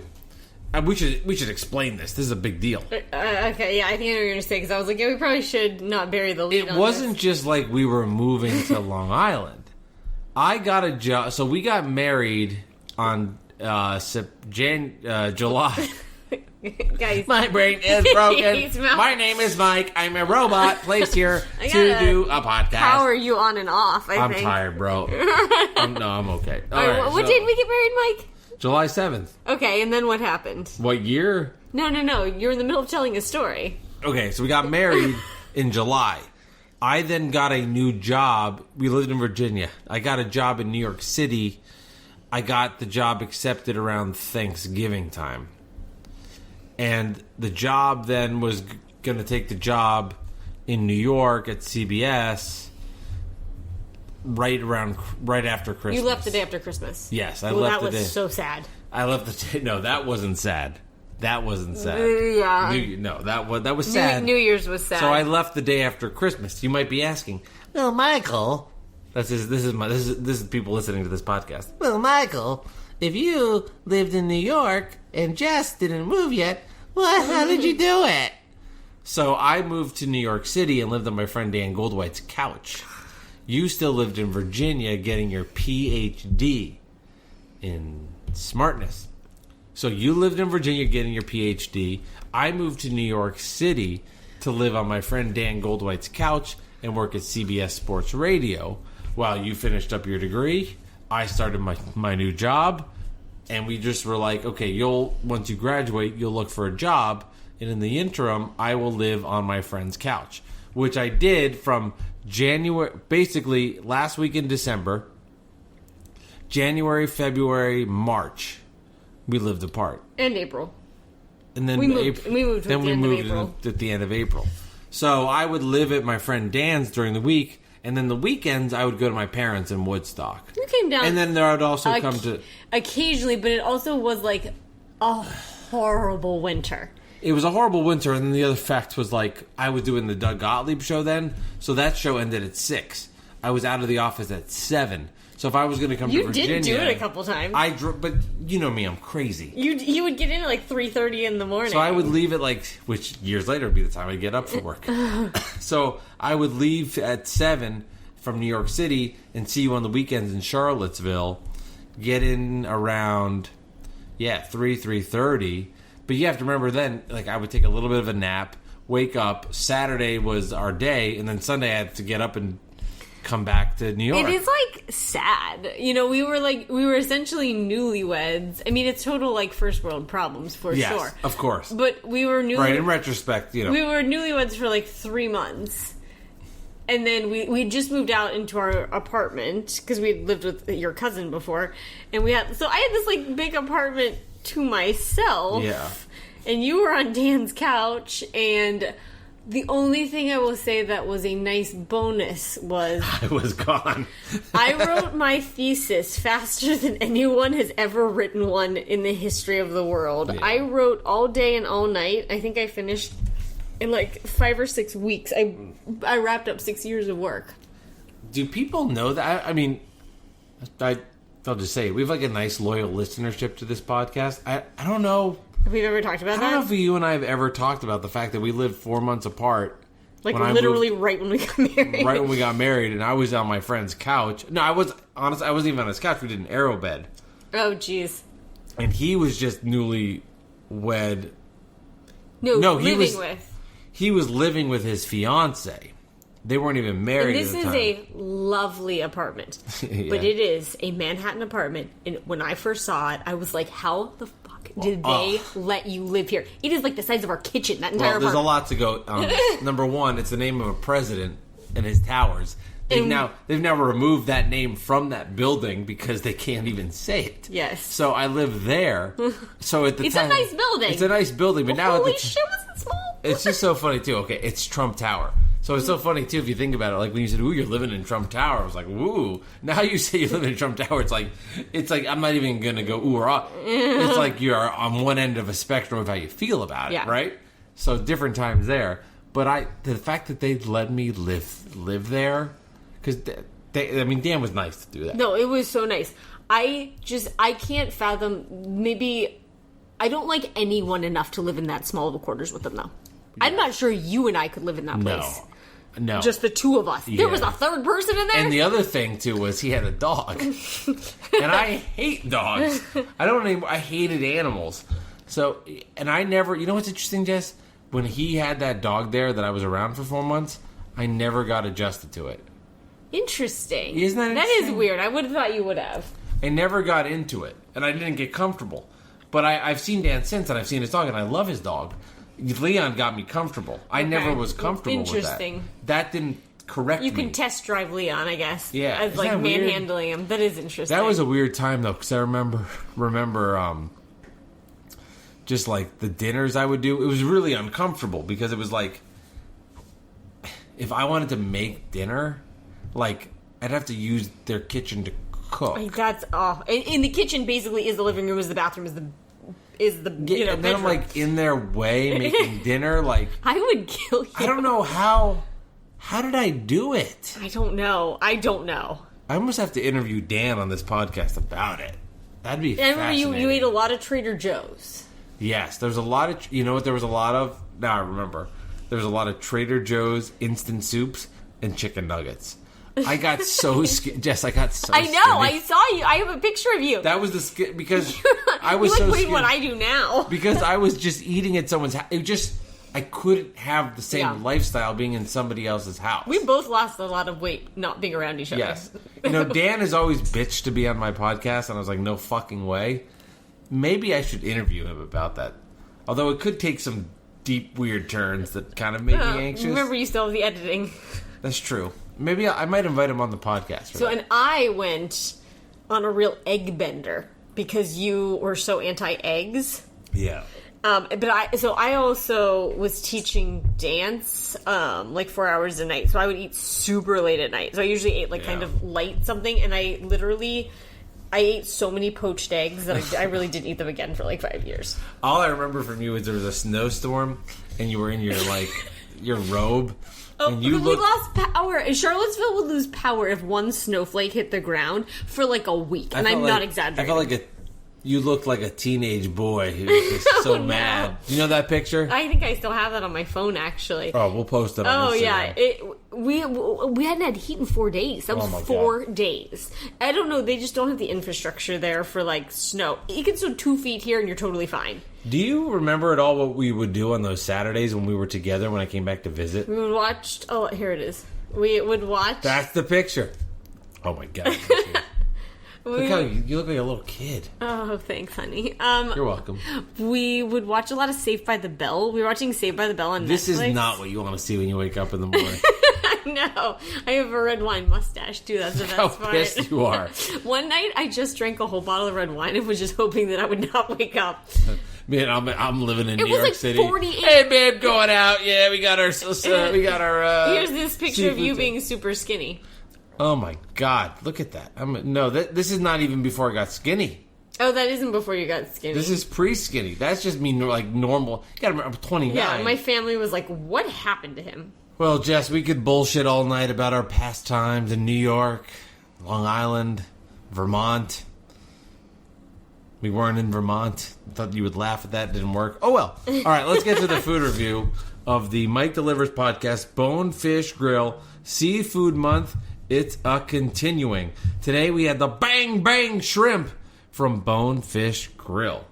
we should explain this. This is a big deal. Okay, yeah, I think I know what you're going to say, because I was like, yeah, we probably should not bury the lead on this. It wasn't just we were moving to Long Island. I got a job. So we got married on July. Guys. My brain is broken. He's mouth- My name is Mike. I'm a robot placed here I to gotta do a podcast. Power you on and off, I I'm think. tired, bro. I'm okay. All right, what so, did we get married, Mike? July 7th. Okay, and then what happened? What year? No. You're in the middle of telling a story. Okay, so we got married in July. I then got a new job. We lived in Virginia. I got a job in New York City. I got the job accepted around Thanksgiving time. And the job then was going to take the job in New York at CBS right after Christmas. You left the day after Christmas. Yes, I left the day. That was so sad. I left the day. No, that wasn't sad. That wasn't sad. Yeah. That was sad. New Year's was sad. So I left the day after Christmas. You might be asking, well, Michael, this is people listening to this podcast. Well, Michael, if you lived in New York and Jess didn't move yet, how did you do it? So I moved to New York City and lived on my friend Dan Goldwhite's couch. You still lived in Virginia getting your PhD in smartness. So you lived in Virginia getting your PhD. I moved to New York City to live on my friend Dan Goldwhite's couch and work at CBS Sports Radio. While you finished up your degree, I started my new job, and we just were like, okay, once you graduate, you'll look for a job, and in the interim, I will live on my friend's couch, which I did from basically last week in December, January, February, March. We lived apart. And April. And then we moved at the end of April. So I would live at my friend Dan's during the week, and then the weekends I would go to my parents in Woodstock. You came down. And then there would also come to... Occasionally, but it also was like a horrible winter. It was a horrible winter, and then the other fact was like I was doing the Doug Gottlieb show then, so that show ended at 6. I was out of the office at 7. So if I was going to come to Virginia... You did do it a couple times. But you know me, I'm crazy. You would get in at like 3:30 in the morning. So I would leave at which years later would be the time I'd get up for work. So I would leave at 7 from New York City and see you on the weekends in Charlottesville. Get in around, 3:30. But you have to remember then, I would take a little bit of a nap, wake up. Saturday was our day, and then Sunday I had to get up and come back to New York. It is sad. We were essentially newlyweds. I mean, it's total first world problems for sure. Yes, of course. But we were right, in retrospect, we were newlyweds for 3 months. And then we just moved out into our apartment because we had lived with your cousin before, and I had this big apartment to myself. Yeah. And you were on Dan's couch, and the only thing I will say that was a nice bonus was... I was gone. I wrote my thesis faster than anyone has ever written one in the history of the world. Yeah. I wrote all day and all night. I think I finished in 5 or 6 weeks. I wrapped up 6 years of work. Do people know that? I mean, I'll just say it. We have a nice loyal listenership to this podcast. I don't know... Have we ever talked about that? I don't know if you and I have ever talked about the fact that we lived 4 months apart. Literally right when we got married. Right when we got married, and I was on my friend's couch. No, I wasn't even on his couch. We did an arrow bed. Oh, jeez. And he was just newly wed. No, He was living with his fiancée. They weren't even married and at the time. This is a lovely apartment. Yeah. But it is a Manhattan apartment. And when I first saw it, I was like, how the fuck did they let you live here? It is the size of our kitchen, that entire apartment. There's a lot to go on. Number one, it's the name of a president and his towers. They've now removed that name from that building because they can't even say it. Yes. So I live there. So at the time, a nice building. It's a nice building, but now holy shit, was it small? It's just so funny too. Okay, it's Trump Tower. So it's so funny too if you think about it. When you said, "Ooh, you're living in Trump Tower," I was like, "Ooh." Now you say you're living in Trump Tower, it's like I'm not even gonna go ooh or ah. It's like you're on one end of a spectrum of how you feel about it, right? So different times there. But the fact that they let me live there, because Dan was nice to do that. No, it was so nice. I can't fathom. Maybe I don't like anyone enough to live in that small of a quarters with them though. Yeah. I'm not sure you and I could live in that place. No. Just the two of us. Yeah. There was a third person in there. And the other thing, too, was he had a dog. And I hate dogs. I hated animals. So, and I never, you know what's interesting, Jess? When he had that dog there that I was around for 4 months, I never got adjusted to it. Interesting. Isn't that That interesting? is weird. I would have thought you would have. I never got into it, and I didn't get comfortable. But I've seen Dan since, and I've seen his dog, and I love his dog. Leon got me comfortable. I never was comfortable with that. Interesting. That didn't correct me. You can test drive Leon, I guess. Yeah. As Isn't like that weird? manhandling him. That is interesting. That was a weird time though, because I remember just like the dinners I would do. It was really uncomfortable because it was like if I wanted to make dinner, like I'd have to use their kitchen to cook. Like, that's in the kitchen. Basically, is the living room, is the bathroom, is the and then I'm bedroom. like in their way making dinner. Like I would kill you. I don't know how. How did I do it? I don't know. I almost have to interview Dan on this podcast about it. That'd be remember fascinating. you ate a lot of Trader Joe's. Yes, there's a lot of... You know what there was a lot of? Now I remember. There was a lot of Trader Joe's instant soups and chicken nuggets. I got so skinny. Jess, I got so I know. skinny. I saw you. I have a picture of you. That was the... Because I was You're so like, wait, skinny. what I do now? Because I was just eating at someone's house. It just... I couldn't have the same lifestyle being in somebody else's house. We both lost a lot of weight not being around each other. Yes. You know, Dan has always bitched to be on my podcast, and I was like, no fucking way. Maybe I should interview him about that. Although it could take some deep, weird turns that kind of make me anxious. Remember, you still have the editing. That's true. Maybe I might invite him on the podcast for that. And I went on a real egg bender because you were so anti-eggs. Yeah. But I also was teaching dance, like 4 hours a night. So I would eat super late at night. So I usually ate like kind of light something, and I ate so many poached eggs that I really didn't eat them again for like 5 years. All I remember from you is there was a snowstorm, and you were in your like your robe. And you we lost power. Charlottesville would lose power if one snowflake hit the ground for like a week, and I'm not exaggerating. I felt like you looked like a teenage boy who was just so mad. You know that picture? I think I still have that on my phone, actually. Oh, we'll post it on Instagram. Yeah. We hadn't had heat in 4 days. That was 4 days. I don't know. They just don't have the infrastructure there for, like, snow. You can still 2 feet here and you're totally fine. Do you remember at all what we would do on those Saturdays when we were together when I came back to visit? We would watch... Oh, here it is. We would watch... That's the picture. Oh, my God. Look how you look like a little kid. Oh, thanks, honey. You're welcome. We would watch a lot of Saved by the Bell. We were watching Saved by the Bell on Netflix. This is not what you want to see when you wake up in the morning. No, I have a red wine mustache too. That's the best How part. pissed you are. One night, I just drank a whole bottle of red wine and was just hoping that I would not wake up. Man, I'm living in New York like City. 48. Hey, babe, going out. Yeah, we got our. Here's this picture of you seafood being super skinny. Oh my God! Look at that. This is not even before I got skinny. Oh, that isn't before you got skinny. This is pre-skinny. That's just me, like normal. You gotta remember, I'm 29. Yeah, my family was like, "What happened to him?" Well, Jess, we could bullshit all night about our pastimes in New York, Long Island, Vermont. We weren't in Vermont. Thought you would laugh at that. Didn't work. Oh well. All right, let's get to the food review of the Mike Delivers podcast, Bonefish Grill Seafood Month. It's a continuing. Today we had the Bang Bang Shrimp from Bonefish Grill.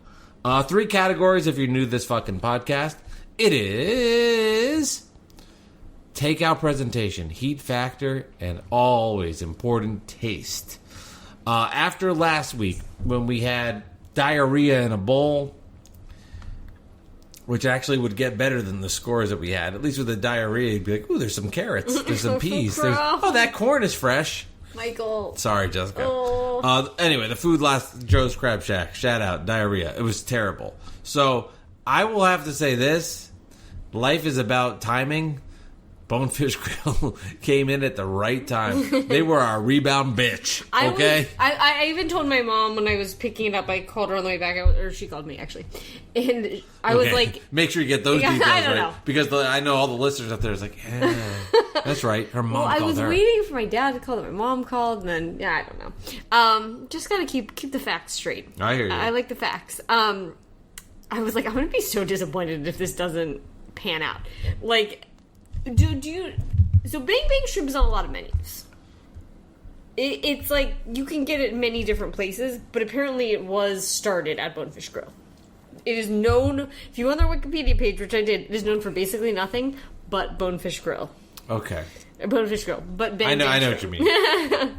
3 categories if you're new to this fucking podcast. It is takeout presentation, heat factor, and always important taste. After last week when we had diarrhea in a bowl, which actually would get better than the scores that we had. At least with the diarrhea, you'd be like, ooh, there's some carrots. There's some peas. That corn is fresh. Michael. Sorry, Jessica. Oh. Anyway, the food last Joe's Crab Shack. Shout out. Diarrhea. It was terrible. So, I will have to say this. Life is about timing. Bonefish Grill came in at the right time. They were our rebound bitch. Okay? I even told my mom when I was picking it up, I called her on the way back, or she called me, actually. And I was like... Make sure you get those details I don't right. know. Because I know all the listeners out there is like, that's right. Her mom called her. I was waiting for my dad to call, that my mom called, and then, I don't know. Just gotta keep the facts straight. I hear you. I like the facts. I was like, I'm gonna be so disappointed if this doesn't pan out. Like... Do you... So Bang Bang Shrimp is on a lot of menus. It's like, you can get it in many different places, but apparently it was started at Bonefish Grill. is known, if you go on their Wikipedia page, which I did, it is known for basically nothing but Bonefish Grill. Okay. Bonefish Grill. But Bang I know Bang what you mean.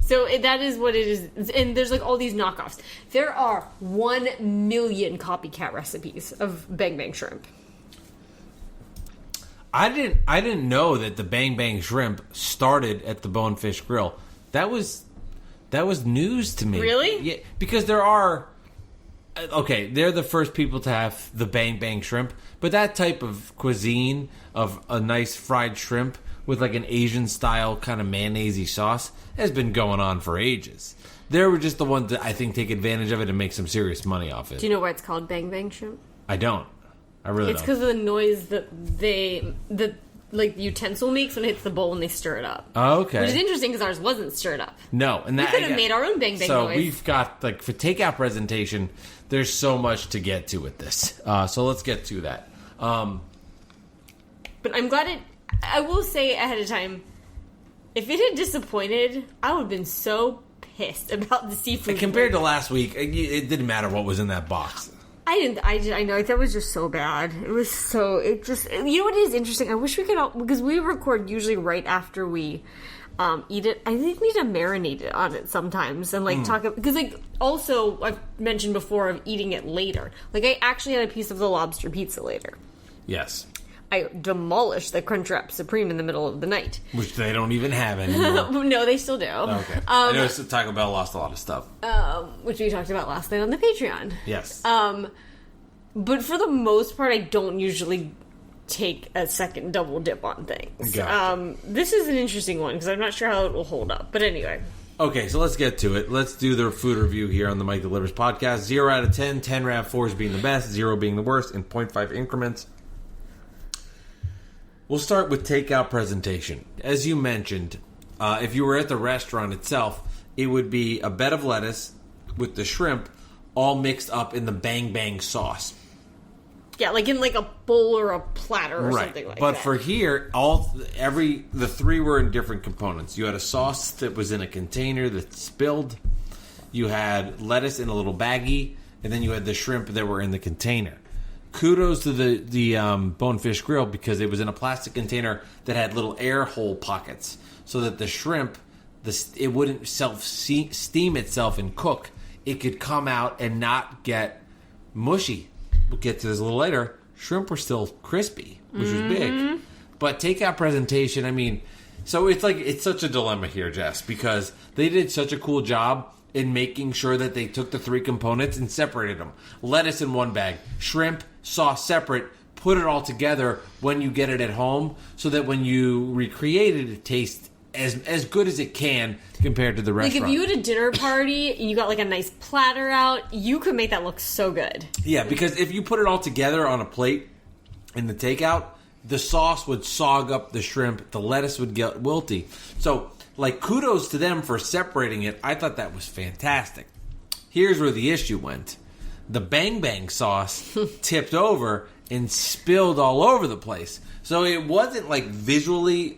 So that is what it is. And there's like all these knockoffs. There are 1 million copycat recipes of Bang Bang Shrimp. I didn't know that the Bang Bang Shrimp started at the Bonefish Grill. That was news to me. Really? Yeah, because there are... Okay, they're the first people to have the Bang Bang Shrimp, but that type of cuisine of a nice fried shrimp with like an Asian-style kind of mayonnaise-y sauce has been going on for ages. They were just the ones that I think take advantage of it and make some serious money off it. Do you know why it's called Bang Bang Shrimp? I don't. I really It's don't. because of the noise that the utensil makes when it hits the bowl when they stir it up. Oh, okay. Which is interesting because ours wasn't stirred up. No, and that We could have made our own Bang Bang so noise. we've got like for takeout presentation. There's so much to get to with this. So let's get to that. But I'm glad it... I will say ahead of time, if it had disappointed, I would have been so pissed about the seafood. Compared to last week, it didn't matter what was in that box. I know that was just so bad. It was so... It just... You know what is interesting? I wish we could... Because we record usually right after we eat it. I think we need to marinate it on it sometimes and like talk... Because like also, I've mentioned before of eating it later. Like I actually had a piece of the lobster pizza later. Yes. I demolished the Crunchwrap Supreme in the middle of the night. Which they don't even have anymore. No, they still do. Okay. I noticed Taco Bell lost a lot of stuff. Which we talked about last night on the Patreon. Yes. But for the most part, I don't usually take a second double dip on things. Gotcha. This is an interesting one because I'm not sure how it will hold up. But anyway. Okay, so let's get to it. Let's do the food review here on the Mike Delivers podcast. 0 out of 10, 10 RAV4s being the best, 0 being the worst, in 0.5 increments. We'll start with takeout presentation. As you mentioned, if you were at the restaurant itself, it would be a bed of lettuce with the shrimp all mixed up in the Bang Bang sauce. Yeah, like in like a bowl or a platter or something like that. But for here, the three were in different components. You had a sauce that was in a container that spilled. You had lettuce in a little baggie, and then you had the shrimp that were in the container. Kudos to the Bonefish Grill because it was in a plastic container that had little air hole pockets so that the shrimp, it wouldn't steam itself and cook. It could come out and not get mushy. We'll get to this a little later. Shrimp were still crispy, which was big. But takeout presentation, I mean, so it's such a dilemma here, Jess, because they did such a cool job in making sure that they took the three components and separated them. Lettuce in one bag, shrimp, sauce separate, put it all together when you get it at home so that when you recreate it, it tastes as good as it can compared to the restaurant. Like if you had a dinner party and you got like a nice platter out, you could make that look so good. Yeah, because if you put it all together on a plate in the takeout, the sauce would sog up the shrimp, the lettuce would get wilty. So, like, kudos to them for separating it. I thought that was fantastic. Here's where the issue went. The Bang Bang sauce tipped over and spilled all over the place. So it wasn't, like, visually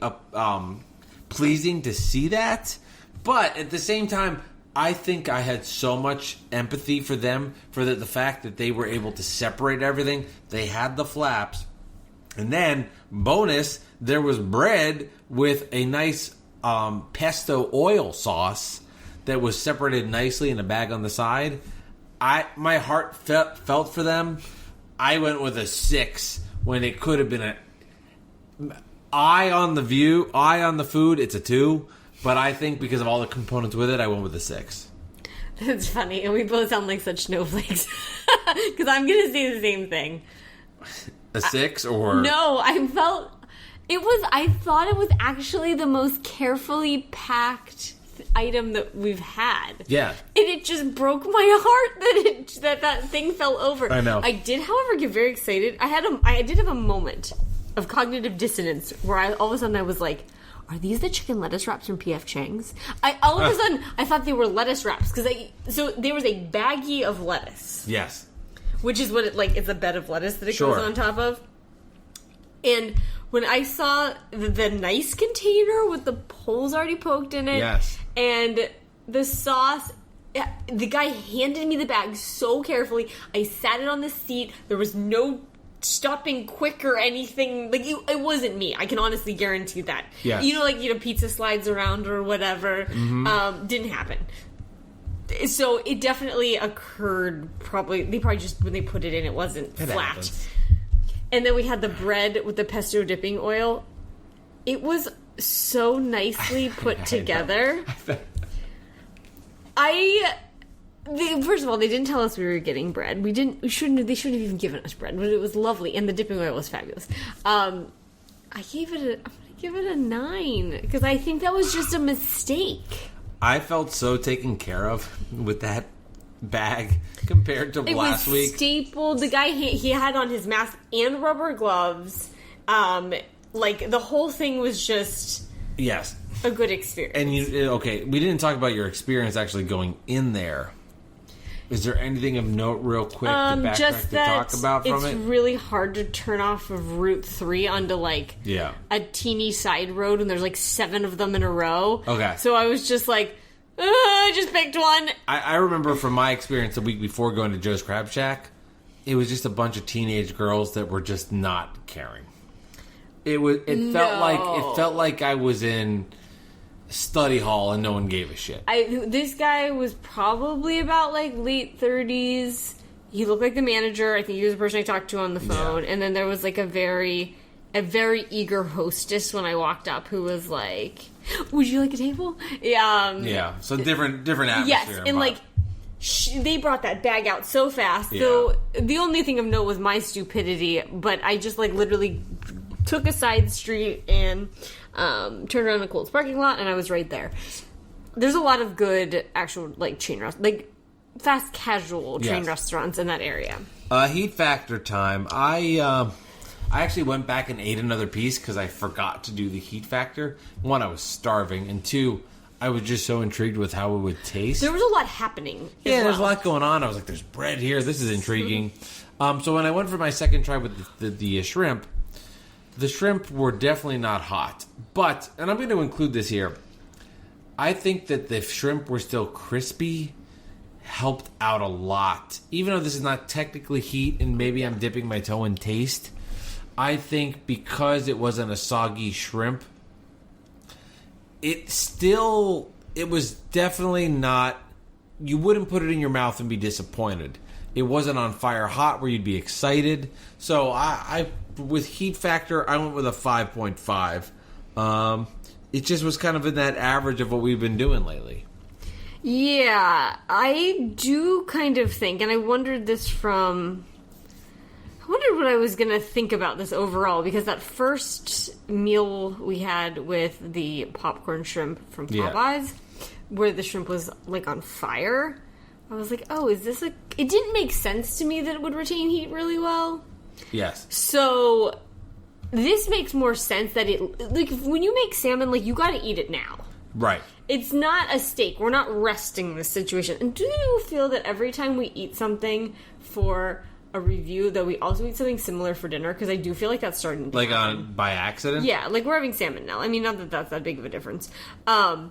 pleasing to see that. But at the same time, I think I had so much empathy for them for the fact that they were able to separate everything. They had the flaps. And then, bonus, there was bread with a nice pesto oil sauce that was separated nicely in a bag on the side. My heart felt for them. I went with a 6 when it could have been a eye on the food. It's a 2, but I think because of all the components with it, I went with a 6. It's funny, and we both sound like such snowflakes because I'm gonna say the same thing. A 6 or no? I thought it was actually the most carefully packed item that we've had. Yeah. And it just broke my heart that thing fell over. I know. I did, however, get very excited. I did have a moment of cognitive dissonance where all of a sudden I was like, are these the chicken lettuce wraps from P.F. Chang's? All of a sudden, I thought they were lettuce wraps. So there was a baggie of lettuce. Yes. Which is what it's a bed of lettuce that it Sure. goes on top of. And when I saw the nice container with the holes already poked in it, Yes. and the sauce, the guy handed me the bag so carefully. I sat it on the seat. There was no stopping quick or anything. Like, it wasn't me. I can honestly guarantee that. Yes. Pizza slides around or whatever. Didn't happen. So it definitely occurred. They probably just, when they put it in, it wasn't flat. Happens. And then we had the bread with the pesto dipping oil. It was so nicely put together. First of all, they didn't tell us we were getting bread. They shouldn't have even given us bread, but it was lovely, and the dipping oil was fabulous. I'm gonna give it a 9 because I think that was just a mistake. I felt so taken care of with that bag compared to last week. It was stapled. The guy, he had on his mask and rubber gloves. The whole thing was just... Yes. A good experience. And we didn't talk about your experience actually going in there. Is there anything of note real quick to talk about from it? It's really hard to turn off of Route 3 onto, a teeny side road, and there's, 7 of them in a row. Okay. So I was just I just picked one. I remember from my experience the week before going to Joe's Crab Shack, it was just a bunch of teenage girls that were just not caring. It felt like I was in study hall and no one gave a shit. This guy was probably about late 30s. He looked like the manager. I think he was the person I talked to on the phone. Yeah. And then there was a very eager hostess when I walked up who was like, "Would you like a table?" Yeah. So different atmosphere. Yes, and they brought that bag out so fast. Yeah. So the only thing of note was my stupidity, but I just literally took a side street and turned around the Kohl's parking lot, and I was right there. There's a lot of good actual chain restaurants, fast casual chain restaurants in that area. Heat factor time. I actually went back and ate another piece because I forgot to do the heat factor. 1, I was starving, and 2, I was just so intrigued with how it would taste. There was a lot happening. There's a lot going on. I was like, "There's bread here. This is intriguing." So when I went for my second try with the shrimp. The shrimp were definitely not hot. But, and I'm going to include this here, I think that the shrimp were still crispy helped out a lot. Even though this is not technically heat and maybe I'm dipping my toe in taste, I think because it wasn't a soggy shrimp, it was definitely not, you wouldn't put it in your mouth and be disappointed. It wasn't on fire hot where you'd be excited. So I with heat factor, I went with a 5.5. It just was kind of in that average of what we've been doing lately. Yeah, I do kind of think, and I wondered what I was going to think about this overall, because that first meal we had with the popcorn shrimp from Popeyes, where the shrimp was on fire, I was like, oh, is this it didn't make sense to me that it would retain heat really well. Yes. So this makes more sense that when you make salmon, you got to eat it now. Right. It's not a steak. We're not resting this situation. And do you feel that every time we eat something for a review that we also eat something similar for dinner? Because I do feel like that's starting to happen. By accident? Yeah, we're having salmon now. I mean, not that that's that big of a difference. But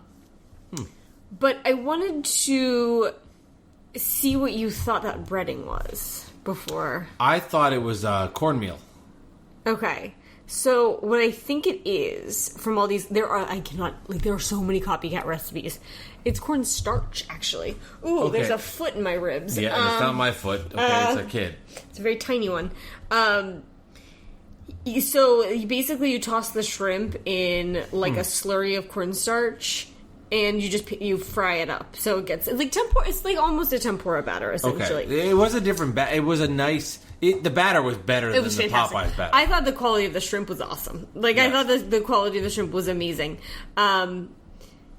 I wanted to see what you thought that breading was before. I thought it was cornmeal. Okay. So what I think it is, from all these, there are so many copycat recipes. It's cornstarch, actually. Ooh, okay. There's a foot in my ribs. Yeah, and it's not my foot. Okay, it's a kid. It's a very tiny one. So you toss the shrimp in a slurry of cornstarch, and you fry it up. So it gets tempura. It's almost a tempura batter essentially. Okay. It was a different batter. It was a nice. The batter was better than the Popeyes batter. I thought the quality of the shrimp was awesome. I thought the quality of the shrimp was amazing.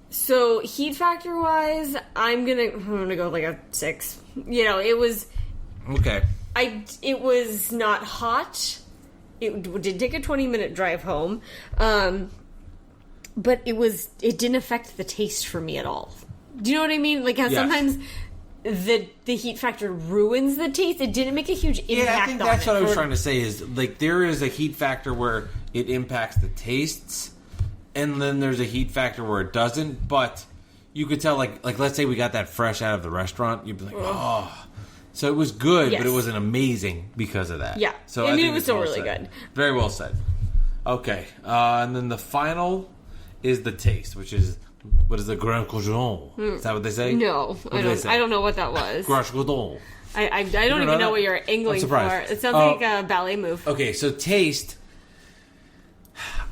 So heat factor wise, I'm gonna go a 6. It was okay. It was not hot. It did take a 20-minute drive home, but it didn't affect the taste for me at all. Do you know what I mean? How sometimes the heat factor ruins the taste. It didn't make a huge impact on it. Yeah, I think that's what I was trying to say is, there is a heat factor where it impacts the tastes, and then there's a heat factor where it doesn't, but you could tell, like let's say we got that fresh out of the restaurant, you'd be like, oh. So it was good, Yes. but it wasn't amazing because of that. Yeah. So I mean, think it was it's still well really said. good. Very well said. Okay. And then the final is the taste, which is, what is the Grand Cordon? Is that what they say? No, What I do they don't. say? I don't know what that was. Grand Cordon. I don't even know what you're angling for. surprised. It sounds like a ballet move. Okay, so taste.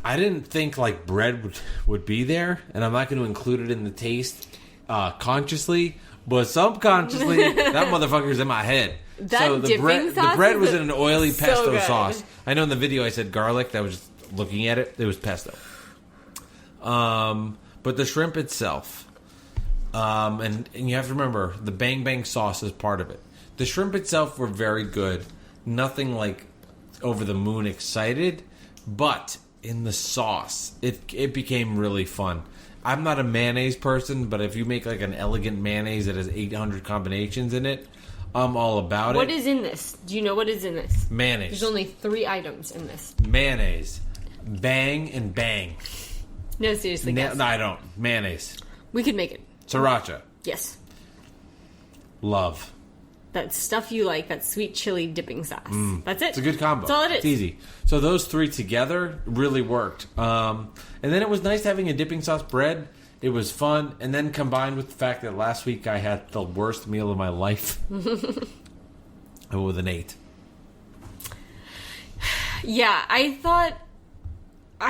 I didn't think like bread would be there, and I'm not going to include it in the taste consciously, but subconsciously, that motherfucker's in my head. That so the dipping sauce the bread is was in an oily so pesto good. sauce. I know in the video I said garlic. I was just looking at it. It was pesto. But the shrimp itself, and you have to remember the bang bang sauce is part of it. The shrimp itself were very good. Nothing like over the moon excited, but in the sauce, it became really fun. I'm not a mayonnaise person, but if you make like an elegant mayonnaise that has 800 combinations in it, I'm all about it. What is in this? Do you know what is in this? Mayonnaise? There's only 3 items in this. Mayonnaise, bang and bang. No, seriously, guys. No, I don't. Mayonnaise, We could make it. sriracha, Yes. love. That stuff you like, that sweet chili dipping sauce. That's it. It's a good combo. That's all it is. It's easy. So those 3 together really worked. And then it was nice having a dipping sauce bread. It was fun. And then combined with the fact that last week I had the worst meal of my life. I went with an 8. Yeah, I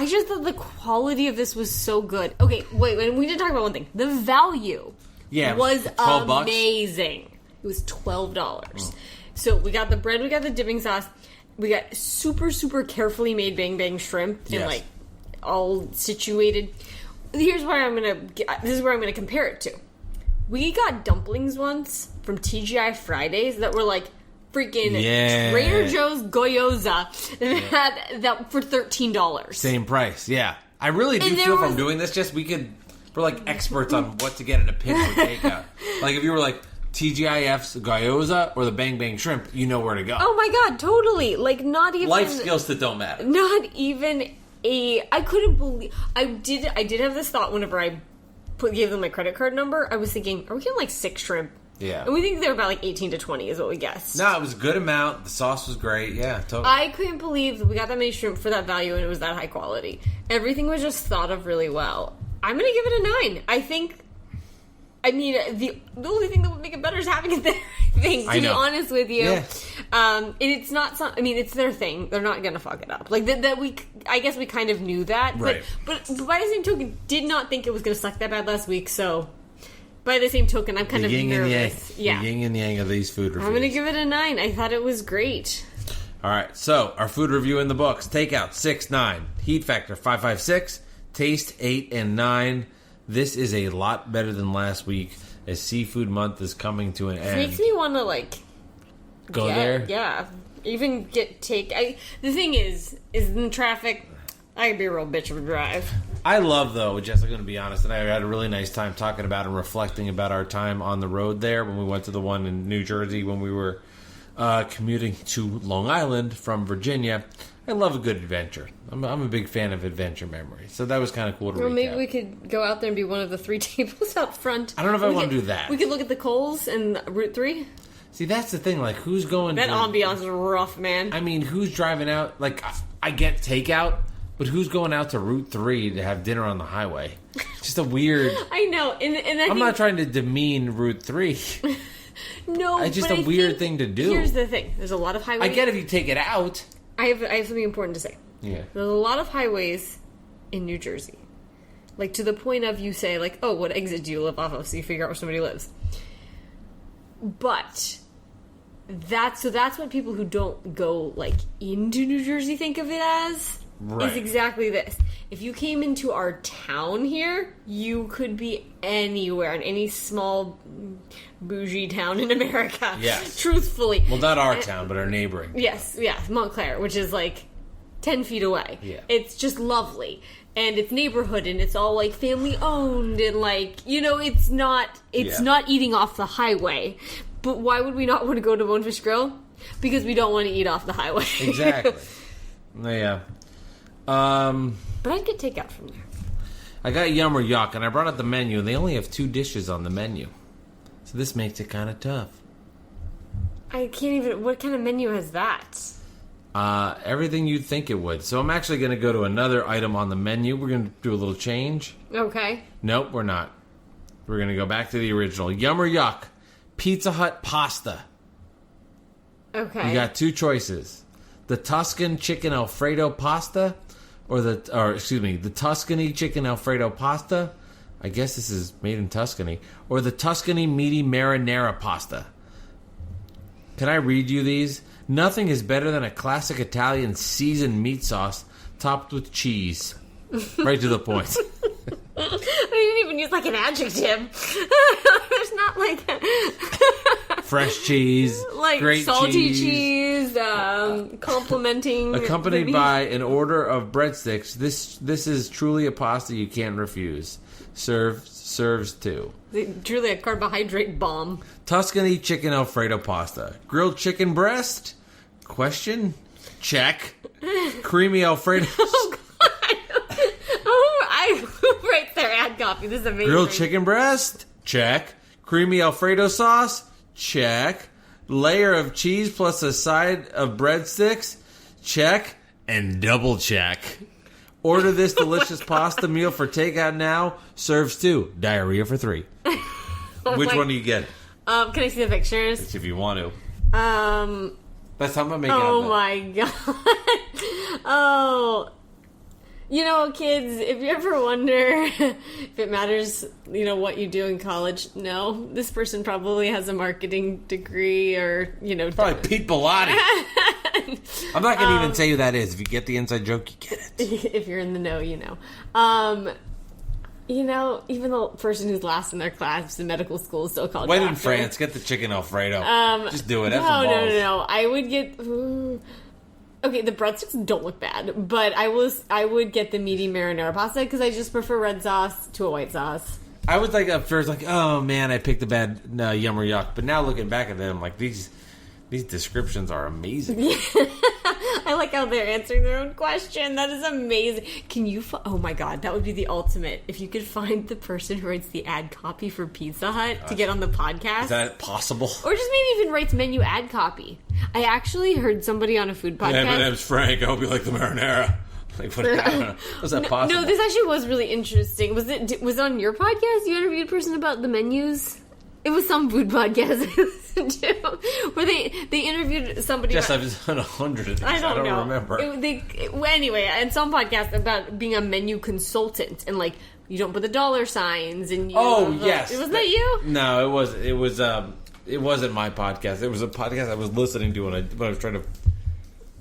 just thought the quality of this was so good. Okay, wait, we did talk about one thing. The value was $12. amazing. It was $12. So we got the bread, we got the dipping sauce, we got super, super carefully made bang bang shrimp and Yes. like all situated. Here's where this is where I'm gonna compare it to. We got dumplings once from TGI Fridays that were like freaking Trader Joe's Gyoza that for $13. Same price, yeah. I really do And there feel if was- I'm doing this, we're like experts on what to get in a pinch or takeout. Like if you were like TGIF's gyoza or the bang bang shrimp, you know where to go. Oh my god, totally. Like not even Life skills that don't matter. Not even I couldn't believe I did have this thought whenever I gave them my credit card number. I was thinking, are we getting like 6 shrimp? Yeah. And we think they're about like 18 to 20 is what we guessed. No, it was a good amount. The sauce was great. Yeah, totally. I couldn't believe that we got that many shrimp for that value and it was that high quality. Everything was just thought of really well. I'm gonna give it a 9. I mean, the only thing that would make it better is having it there. I think, to be honest with you, Yeah. And it's not. I mean, it's their thing. They're not gonna fuck it up. Like that. I guess we kind of knew that, Right. but by the same token, did not think it was gonna suck that bad last week. So, by the same token, I'm kind the of yin and yang. nervous. Yeah, The yin and yang of these food reviews. I'm gonna give it a 9. I thought it was great. All right, so our food review in the books: takeout 6.9, heat factor 5.56, taste 8 and 9. This is a lot better than last week, as seafood month is coming to an It end. makes me want to like Go there. Yeah, even get the thing is in traffic. I could be a real bitch of a drive. I love, though, Jessica, going to be honest, and I had a really nice time talking about and reflecting about our time on the road there when we went to the one in New Jersey when we were commuting to Long Island from Virginia. I love a good adventure. I'm a big fan of adventure memories, so that was kind of cool to Well, recap. maybe we could go out there and be one of the 3 tables out front. I don't know if I want to do that. We could look at the Coles and Route 3. See, that's the thing. Like, who's going? That to, ambiance is rough, man. I mean, who's driving out? Like, I get takeout, but who's going out to Route 3 to have dinner on the highway? Just a weird. I know, and I I'm think, not trying to demean Route 3. No, It's just but a I weird think- thing to do. Here's the thing: there's a lot of highways. I get if you take it out. I have something important to say. Yeah. There's a lot of highways in New Jersey. Like, to the point of you say, like, oh, what exit do you live off of? So you figure out where somebody lives. But that's what people who don't go, like, into New Jersey think of it as. Right. Is exactly this. If you came into our town here, you could be anywhere in any small bougie town in America. Yes. Truthfully. Well, not our town, but our neighboring. Yes, Montclair, which is like 10 feet away. Yeah. It's just lovely. And it's neighborhood and it's all like family owned and like, it's not eating off the highway. But why would we not want to go to Bonefish Grill? Because we don't want to eat off the highway. Exactly. Yeah. But I'd get takeout from there. I got Yum or Yuck, and I brought out the menu, and they only have 2 dishes on the menu. So this makes it kind of tough. I can't even... What kind of menu has that? Everything you'd think it would. So I'm actually going to go to another item on the menu. We're going to do a little change. Okay. Nope, we're not. We're going to go back to the original. Yum or Yuck, Pizza Hut pasta. Okay. You got 2 choices. The Tuscan chicken Alfredo pasta, the Tuscany chicken Alfredo pasta. I guess this is made in Tuscany. Or the Tuscany meaty marinara pasta. Can I read you these? Nothing is better than a classic Italian seasoned meat sauce topped with cheese. Right to the point. I didn't even use like an adjective. There's not like fresh cheese, like great salty cheese, complimenting. Accompanied by an order of breadsticks. This is truly a pasta you can't refuse. Serves too. Truly a carbohydrate bomb. Tuscany chicken Alfredo pasta. Grilled chicken breast? Question? Check. Creamy Alfredo. Who writes their ad copy? This is amazing. Grilled chicken breast? Check. Creamy Alfredo sauce? Check. Layer of cheese plus a side of breadsticks? Check. And double check. Order this delicious pasta meal for takeout now. Serves 2. Diarrhea for 3. Which one do you get? Can I see the pictures? If you want to. That's how I'm making Oh my god. Oh. You know, kids, if you ever wonder if it matters, what you do in college, no. This person probably has a marketing degree or, Probably Pete Bellotti. I'm not going to even say who that is. If you get the inside joke, you get it. If you're in the know, you know. Even the person who's last in their class in medical school is still called Wait doctor. in France. Get the chicken Alfredo. Just do it. Have No. I would get... Okay, the breadsticks don't look bad, but I would get the meaty marinara pasta because I just prefer red sauce to a white sauce. I was like at first oh man, I picked a bad Yum or Yuck, but now looking back at them, like these descriptions are amazing. I like how they're answering their own question. That is amazing. Can you? Oh my god, that would be the ultimate. If you could find the person who writes the ad copy for Pizza Hut to get on the podcast. Is that possible? Or just maybe even writes menu ad copy. I actually heard somebody on a food podcast. Yeah, my name's Frank. I hope you like the marinara. Like, what? Was that possible? No, this actually was really interesting. Was it on your podcast? You interviewed a person about the menus. It was some food podcast I listened to where they interviewed somebody. Yes, I've done 100 of these. I don't remember. Anyway, and some podcast about being a menu consultant and like you don't put the dollar signs and you. Yes, wasn't that you? No, it wasn't my podcast. It was a podcast I was listening to when I was trying to.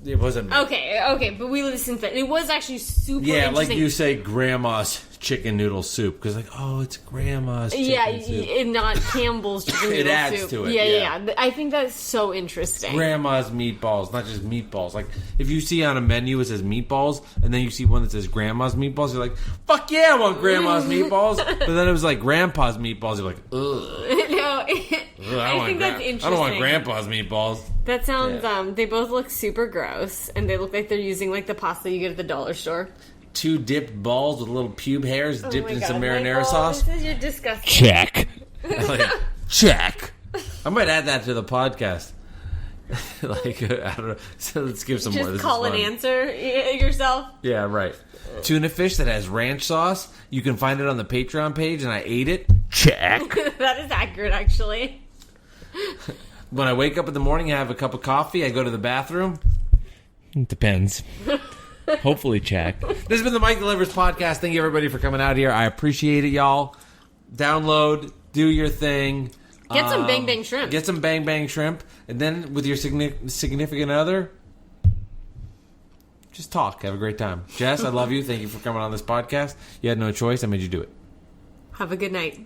It wasn't me. Okay, but we listened to it. It was actually super interesting. Like you say, Grandma's chicken noodle soup. Because it's Grandma's chicken soup. And not Campbell's chicken noodle soup. It adds to it. Yeah. I think that's so interesting. Grandma's meatballs, not just meatballs. Like, if you see on a menu it says meatballs, and then you see one that says Grandma's meatballs, you're like, fuck yeah, I want Grandma's meatballs. But then it was like Grandpa's meatballs, you're like, ugh. No, I think that's interesting. I don't want Grandpa's meatballs. That sounds, they both look super gross, and they look like they're using, like, the pasta you get at the dollar store. 2 dipped balls with little pube hairs dipped in some marinara sauce. This is disgusting. Check. Check. I might add that to the podcast. I don't know. So let's give some Just more. This call and answer yourself. Yeah, right. Tuna fish that has ranch sauce. You can find it on the Patreon page, and I ate it. Check. That is accurate, actually. When I wake up in the morning, I have a cup of coffee. I go to the bathroom. It depends. Hopefully, check. This has been the Mike Delivers podcast. Thank you, everybody, for coming out here. I appreciate it, y'all. Download. Do your thing. Get some Bang Bang Shrimp. Get some Bang Bang Shrimp. And then with your significant other, just talk. Have a great time. Jess, I love you. Thank you for coming on this podcast. You had no choice. I made you do it. Have a good night.